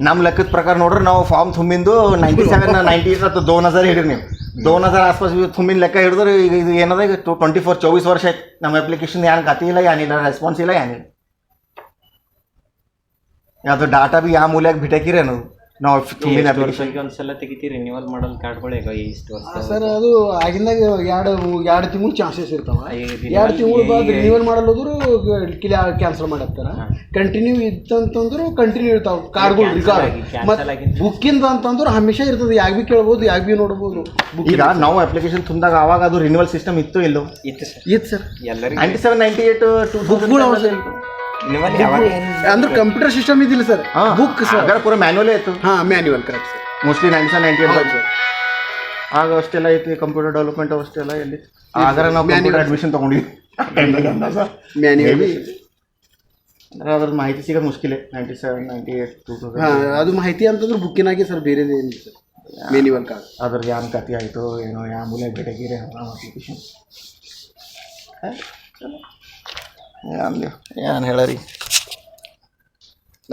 Speaker 2: ನಮ್ಮ ಲೆಕ್ಕದ ಪ್ರಕಾರ ನೋಡ್ರಿ ನಾವು ಫಾರ್ಮ್ ತುಂಬಿಂದು 97 98 ಅಥವಾ 2000 ಹಿಡಿರಿ ನೀವು. 2000 ಆಸ್ಪಾಸ್ ತುಂಬಿನ ಲೆಕ್ಕ ಹಿಡಿದ್ರೆ ಈಗ ಇದು ಏನದ ಈಗ 24 ವರ್ಷ ಆಯ್ತು. ನಮ್ಮ ಅಪ್ಲಿಕೇಶನ್ ಏನು ಗತಿ ಇಲ್ಲ, ಏನಿಲ್ಲ, ರೆಸ್ಪಾನ್ಸ್ ಇಲ್ಲ, ಏನಿಲ್ಲ. ಯಾವುದು ಡಾಟಾ ಭೀ ಯಾವ ಮೂಲ್ಯಾಗ ಬಿಟ್ಟಾಕಿರೇನು ನಾವು ತುಂಬಿನ ಅಪ್ಲಿಕೇಶನ್.
Speaker 4: ಒಂದ್ಸಲ ತೆಗಿತೀರಿ ರಿನ್ಯೂವಲ್ ಮಾಡಲ್ ಕಾರ್ಡ್ಗಳು ಈಗ ಇಷ್ಟು ವರ್ಷ
Speaker 1: ಸರ್. ಅದು ಆಗಿಂದಾಗ ಎರಡು ತಿಂಗಳು ಚಾನ್ಸಸ್ ಇರ್ತಾವ. 2 ತಿಂಗಳು ಬಾದ್ ರಿನ್ಯೂವಲ್ ಮಾಡಲ್ಲೋದ್ರು ಕ್ಯಾನ್ಸಲ್ ಮಾಡತ್ತಾರ. ಕಂಟಿನ್ಯೂ ಇತ್ತಂತಂದ್ರು ಕಂಟಿನ್ಯೂ ಇರ್ತಾವ ಕಾರ್ಡ್ಗಳು ರಿಕಾರ್ಡ್. ಮತ್ತು ಬುಕ್ಕಿಂದ ಅಂತಂದ್ರೆ ಹಮೇಶಾ ಇರ್ತದೆ. ಯಾಕೆ ಭೀ ಕೇಳ್ಬೋದು, ಯಾಕೆ ಭೀ ನೋಡ್ಬೋದು.
Speaker 2: ಈಗ ನಾವು ಅಪ್ಲಿಕೇಶನ್ ತುಂಬಿದಾಗ ಆವಾಗ ಅದು ರಿನ್ಯೂವಲ್ ಸಿಸ್ಟಮ್ ಇತ್ತು ಇಲ್ಲೋ?
Speaker 4: ಇತ್ತು ಸರ್.
Speaker 1: ಇತ್ತು ಸರ್.
Speaker 4: ಎಲ್ಲರಿಗೂ
Speaker 2: 97 98
Speaker 1: ಬುಕ್ಗಳು ಅಂದ್ರೆ ಕಂಪ್ಯೂಟರ್ ಸಿಸ್ಟಮ್ ಇದಿಲ್ಲ ಸರ್. ಬುಕ್ ಸರ್
Speaker 2: ಪೂರ ಮ್ಯಾನ್ಯುವಲೇ ಇತ್ತು.
Speaker 1: ಹಾಂ ಮ್ಯಾನ್ಯುವಲ್ ಕರೆಕ್ಟ್ ಸರ್.
Speaker 2: ಮೋಸ್ಟ್ಲಿ 97 98 ಆಗ ಅಷ್ಟೆಲ್ಲ ಐತಿ. ಕಂಪ್ಯೂಟರ್ ಡೆವಲಪ್ಮೆಂಟ್ ಅಷ್ಟೆಲ್ಲ ಎಲ್ಲಿ ಆದ್ರೆ ನಾವು ಮ್ಯಾನ್ಯುವಲ್ ಅಡ್ಮಿಷನ್ ತೊಗೊಂಡಿವಿ.
Speaker 1: ಮ್ಯಾನ್ಯುವಲ್
Speaker 2: ಅಂದರೆ ಅದ್ರದ್ದು ಮಾಹಿತಿ ಸಿಗೋದು ಮುಷ್ಕಿಲೆ. 97 98 2000.
Speaker 1: ಹಾಂ ಅದು ಮಾಹಿತಿ ಅಂತಂದ್ರೆ ಬುಕ್ಕಿನಾಗೆ ಸರ್, ಬೇರೆದು ಏನಿಲ್ಲ ಸರ್. ಮ್ಯಾನ್ಯುವಲ್ ಕಾರ್ಡ್
Speaker 2: ಅದ್ರದ್ದು ಯಾವ ಕತೆ ಆಯಿತು ಏನೋ, ಯಾವ ಮೂಲೆ ಭೇಟಿಯಾಗಿರಿ ಅಪ್ಲಿಕೇಶನ್ ಏನು ಹೇಳರಿ.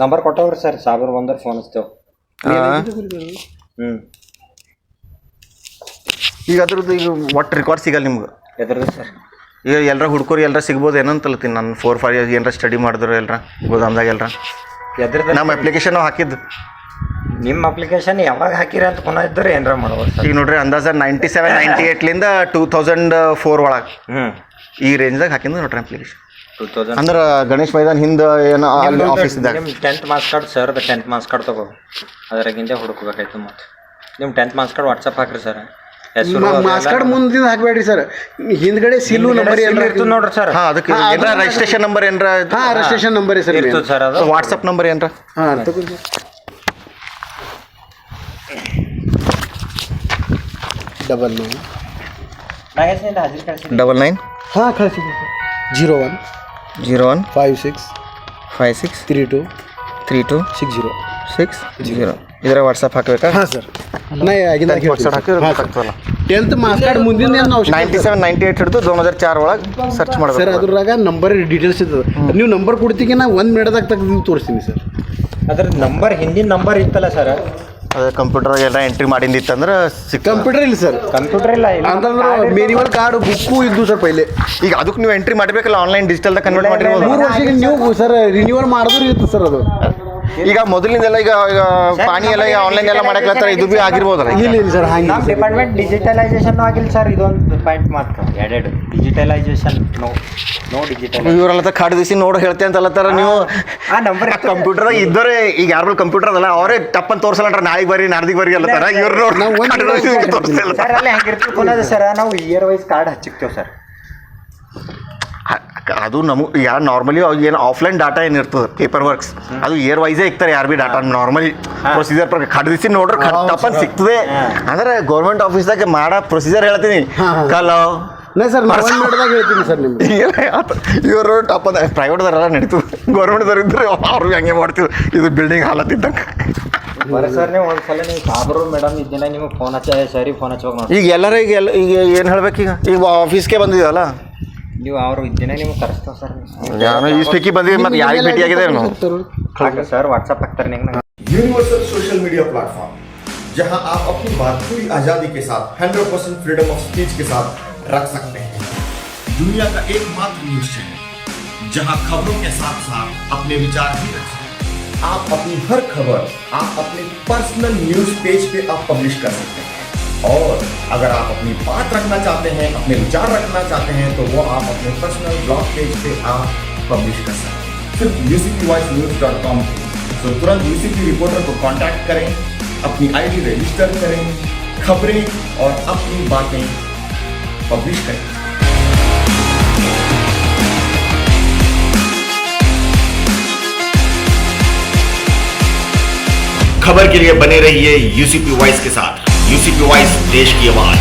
Speaker 4: ನಂಬರ್ ಕೊಟ್ಟವ್ರಿ ಸರ್, ಸಾಬ್ರು ಬಂದ್ರೆ ಫೋನ್ ಹಚ್ತೇವೆ.
Speaker 2: ಈಗ ಅದ್ರದ್ದು ಈಗ ಒಟ್ಟು ರೆಕಾರ್ಡ್ ಸಿಗಲ್ಲ ನಿಮ್ಗೆ
Speaker 4: ಎದ್ರದ್ದು ಸರ್?
Speaker 2: ಈಗ ಎಲ್ಲರ ಹುಡ್ಕೋರು ಎಲ್ಲರ ಸಿಗ್ಬೋದು ಏನಂತಲತ್ತೀನಿ ನಾನು. 4-5 ಇಯರ್ಸ್ ಏನರ ಸ್ಟಡಿ ಮಾಡಿದ್ರು ಎಲ್ಲರ ಗೋದಾಮ್ದಾಗ ಎಲ್ಲರ
Speaker 4: ಎದ್ರದ್ದು
Speaker 2: ನಮ್ಮ ಅಪ್ಲಿಕೇಶನ್ ನಾವು ಹಾಕಿದ್ದು.
Speaker 4: ನಿಮ್ಮ ಅಪ್ಲಿಕೇಶನ್ ಯಾವಾಗ ಹಾಕಿರ ಅಂತ ಪುನಃ ಇದ್ದರೆ ಏನಾರ ಮಾಡ್ಬೋದು ಸರ್.
Speaker 2: ಈಗ ನೋಡ್ರಿ ಅಂದಾಜ 97 98ಲಿಂದ 2004 ಒಳಗೆ ಈ ರೇಂಜ್ದಾಗ ಹಾಕಿದ್ದು ನೋಡ್ರಿ ಅಪ್ಲಿಕೇಶನ್.
Speaker 4: 2000
Speaker 2: ಅಂದ್ರೆ ಗಣೇಶ್ ಮೈದಾನ್ ಹಿಂದೆ ಏನೋ ಅಲ್ಲಿ ಆಫೀಸ್ ಇದ್ದಾಗ.
Speaker 4: ನಿಮ್ಮ 10th marks card sir, 10th marks card ತಗೋ, ಅದ್ರಾಗಿಂದ ಹುಡುಕ್ಬೇಕಾಯ್ತು. ಮತ್ತು ನಿಮ್ಮ 10th ಮಾರ್ಕ್ಸ್ ಕಾರ್ಡ್ ವಾಟ್ಸಪ್ ಹಾಕ್ರಿ ಸರ್.
Speaker 1: ಮಾರ್ಕ್ಸ್ ಕಾರ್ಡ್ ಮುಂದಿನ ಹಾಕಬೇಡ್ರಿ ಸರ್, ಹಿಂದ್ಗಡೆ ಸಿಲ್ಲು ನಂಬರ್ ಎಲ್ಲ
Speaker 4: ಇರ್ತದೆ ನೋಡ್ರಿ ಸರ್.
Speaker 2: ಹಾಂ ಅದಕ್ಕೆ ಏನಾರ ರಿಜಿಸ್ಟ್ರೇಷನ್ ನಂಬರ್ ಏನಾರ.
Speaker 1: ಹಾಂ ರಿಜಿಸ್ಟ್ರೇಷನ್ ನಂಬರ್ ಸರ್
Speaker 4: ಇರ್ತದೆ ಸರ್. ಅದು
Speaker 2: ವಾಟ್ಸಪ್ ನಂಬರ್ ಏನಾರ.
Speaker 1: ಹಾಂ ತಗೊಂಡು 99
Speaker 4: ಮ್ಯಾಗಝಿನಿಂದ ಹಾಜರಿ ಕಳಿಸಿ.
Speaker 2: 99
Speaker 1: ಹಾಂ ಕಳಿಸಿದ್ವಿ ಸರ್. 01
Speaker 2: 01
Speaker 1: 56
Speaker 2: 56
Speaker 1: 32
Speaker 2: 32
Speaker 1: 60
Speaker 2: 60 ಇದರ ವಾಟ್ಸಪ್ ಹಾಕಬೇಕಾ?
Speaker 1: ಹಾಂ ಸರ್. ನಾ ಆಗಿಂದ
Speaker 2: ವಾಟ್ಸಪ್ ಹಾಕಿದ್ರೆ ಗೊತ್ತಾಗ್ತದಲ್ಲ.
Speaker 1: 10th ಮಾರ್ಕ್ಸ್ ಕಾರ್ಡ್ ಮುಂದಿನ ಏನು ನಾವು
Speaker 2: 97 98 ಹಿಡಿದು 2004 ಒಳಗೆ ಸರ್ಚ್ ಮಾಡೋದು
Speaker 1: ಸರ್. ಅದ್ರಾಗ ನಂಬರ್ ಡೀಟೇಲ್ಸ್ ಇರ್ತದೆ. ನೀವು ನಂಬರ್ ಕೊಡ್ತೀವಿ ನಾ 1 ಮಿನಿಟ್ದಾಗ ತೆಗೆದು ತೋರಿಸ್ತೀನಿ ಸರ್.
Speaker 4: ಅದ್ರ ನಂಬರ್ ಹಿಂದಿನ ನಂಬರ್ ಇತ್ತಲ್ಲ ಸರ್,
Speaker 2: ಅದೇ ಕಂಪ್ಯೂಟರ್ ಎಲ್ಲ ಎಂಟ್ರಿ ಮಾಡಿಂದಿತ್ತಂದ್ರೆ
Speaker 1: ಕಂಪ್ಯೂಟರ್ ಇಲ್ಲ ಸರ್.
Speaker 4: ಕಂಪ್ಯೂಟರ್ ಇಲ್ಲ
Speaker 1: ಅಂತಂದ್ರೆ ಮ್ಯಾನ್ಯುವಲ್ ಕಾರ್ಡ್ ಬುಕ್ಕು ಇದ್ದು ಸರ್ ಪೈಲೆ.
Speaker 2: ಈಗ ಅದಕ್ಕೆ ನೀವು ಎಂಟ್ರಿ ಮಾಡಬೇಕಲ್ಲ, ಆನ್ಲೈನ್ ಡಿಜಿಟಲ್ದಾಗ ಕನ್ವರ್ಟ್ ಮಾಡಿರ್ಬೋದು.
Speaker 1: 3 ವರ್ಷಕ್ಕೆ ನೀವು ಸರ್ ರಿನ್ಯೂವಲ್ ಮಾಡಿದ್ರು ಇರುತ್ತೆ ಸರ್ ಅದು.
Speaker 2: ಈಗ ಮೊದಲಿಂದೆಲ್ಲ ಈಗ ಪಾನಿ ಎಲ್ಲ ಆನ್ಲೈನ್ ಎಲ್ಲ ಮಾಡಕ್ಲತ್ತಾರೆ, ಇದು ಭೀ ಆಗಿರ್ಬೋದಲ್ಲ.
Speaker 1: ಇಲ್ಲ ಇಲ್ಲ ಸರ್ ಹಾಗೆ
Speaker 4: ನಮ್ಮ ಡಿಪಾರ್ಟ್ಮೆಂಟ್ ಡಿಜಿಟಲೈಸೇಷನ್ ಆಗಿಲ್ಲ ಸರ್. ಇದೊಂದು ಪಾಯಿಂಟ್ ಮಾತ್ರ ಎರಡು ಡಿಜಿಟಲೈಸೇಷನ್. No digital.
Speaker 2: ಇವರೆಲ್ಲ ಕಾಡು ದಿವಸ ನೋಡಿ ಹೇಳ್ತೆ ಅಂತಲ್ಲತ್ತಾರ ನೀವು.
Speaker 4: ಆ ನಂಬರ್
Speaker 2: ಕಂಪ್ಯೂಟರ್ ಇದ್ದವ್ರೆ ಈಗ ಯಾರು ಕಂಪ್ಯೂಟರ್ ಅದಲ್ಲ ಅವರೇ ಟಪ್ಪನ್ ತೋರ್ಸಲ್ಲ, ನಾಳೆಗೆ ಬರ್ರಿ ನಾಡ್ದಿಗೆ ಬರ್ರಿ ಅಲ್ಲತ್ತಾರ. ಇವ್ರು ನೋಡಿ
Speaker 4: ಸರ್ ಅಲ್ಲಿ ಹೆಂಗಿರ್ತದೆ ಸರ್, ನಾವು ಇಯರ್ ವೈಸ್ ಕಾರ್ಡ್ ಹಚ್ಚಿಕ್ತೇವೆ ಸರ್.
Speaker 2: ಅದು ನಮಗೆ ಯಾರು ನಾರ್ಮಲಿ ಏನು ಆಫ್ಲೈನ್ ಡಾಟಾ ಏನಿರ್ತದೆ ಪೇಪರ್ ವರ್ಕ್ಸ್ ಅದು ಇಯರ್ ವೈಸೇ ಇರ್ತಾರೆ. ಯಾರು ಭೀ ಡಾಟಾ ನಾರ್ಮಲಿ ಪ್ರೊಸೀಜರ್ ಪ್ರಕಾರ ಖಡ್ದಿಸಿ ನೋಡ್ರೆ ಟಪ್ಪನ್ ಸಿಗ್ತದೆ. ಅಂದ್ರೆ ಗೌರ್ಮೆಂಟ್ ಆಫೀಸ್ದಾಗ ಮಾಡೋ ಪ್ರೊಸೀಜರ್ ಹೇಳ್ತೀನಿ. ಕಲೋ
Speaker 1: नाही ಸರ್ ನಾವು 1 ಮಿನಿಟ್ದಾಗ ಹೇಳ್ತೀನಿ ಸರ್ ನಿಮ್ಗೆ
Speaker 2: ಇವರು ಟಾಪ್ ಅದ ಪ್ರೈವೇಟ್ದಾರೆಲ್ಲ ನಡೀತು ಗೌರ್ಮೆಂಟ್ದವ್ರು ಇದ್ರೆ ಅವ್ರಿಗೆ ಹಂಗೆ ಮಾಡ್ತೀವಿ ಇದು ಬಿಲ್ಡಿಂಗ್ ಹಾಲತ್ತಿದ್ದಂಗೆ
Speaker 4: ಬರೀ ಸರ್ ನೀವು ಒಂದ್ಸಲ ನೀವು ಸಾಬ್ರು ಮೇಡಮ್ ಇದ್ದಿನ ನಿಮಗೆ ಫೋನ್ ಹಚ್ಚ ಸರಿ ಫೋನ್ ಹಚ್ಚೋಗಿ ನೋಡಿ
Speaker 2: ಈಗ ಎಲ್ಲರೂ ಈಗ ಏನು ಹೇಳ್ಬೇಕೀಗ ಈಗ ಆಫೀಸ್ಗೆ ಬಂದಿದ್ದೀವಲ್ಲ
Speaker 4: ನೀವು ಅವರು ಇದ್ದಿನ ನಿಮ್ಗೆ ಕರೆಸ್ತಾವೆ ಸರ್
Speaker 2: ನಾನು ಈ ಸ್ಪೀಕಿ ಬಂದಿದ್ದೀವಿ ಮತ್ತು ಯಾರಿಗೆ ಭೇಟಿಯಾಗಿದೆ
Speaker 4: ಹಾಗೆ ಸರ್ ವಾಟ್ಸಪ್ ಹಾಕ್ತಾರೆ ನಿಮ್ಗೆ
Speaker 5: यूनिवर्सल सोशल मीडिया प्लेटफॉर्म जहां आप अपनी बात पूरी आजादी के साथ 100% फ्रीडम ऑफ स्पीच के साथ रख सकते हैं। दुनिया का एकमात्र न्यूज चैनल जहां खबरों के साथ साथ अपने विचार भी रख सकते हैं। आप अपनी हर खबर आप अपने पर्सनल न्यूज पेज पे आप पब्लिश कर सकते हैं और अगर आप अपनी बात रखना चाहते हैं अपने विचार रखना चाहते हैं तो वो आप अपने पर्सनल ब्लॉग पेज पे आप पब्लिश कर सकते हैं सिर्फ UCPvoicenews.com। तो तुरंत यूसीपी रिपोर्टर को कांटेक्ट करें, अपनी आईडी रजिस्टर करें, खबरें और अपनी बातें पब्लिश करें। खबर के लिए बने रहिए यूसीपी वॉइस के साथ। यूसीपी वॉइस, देश की आवाज।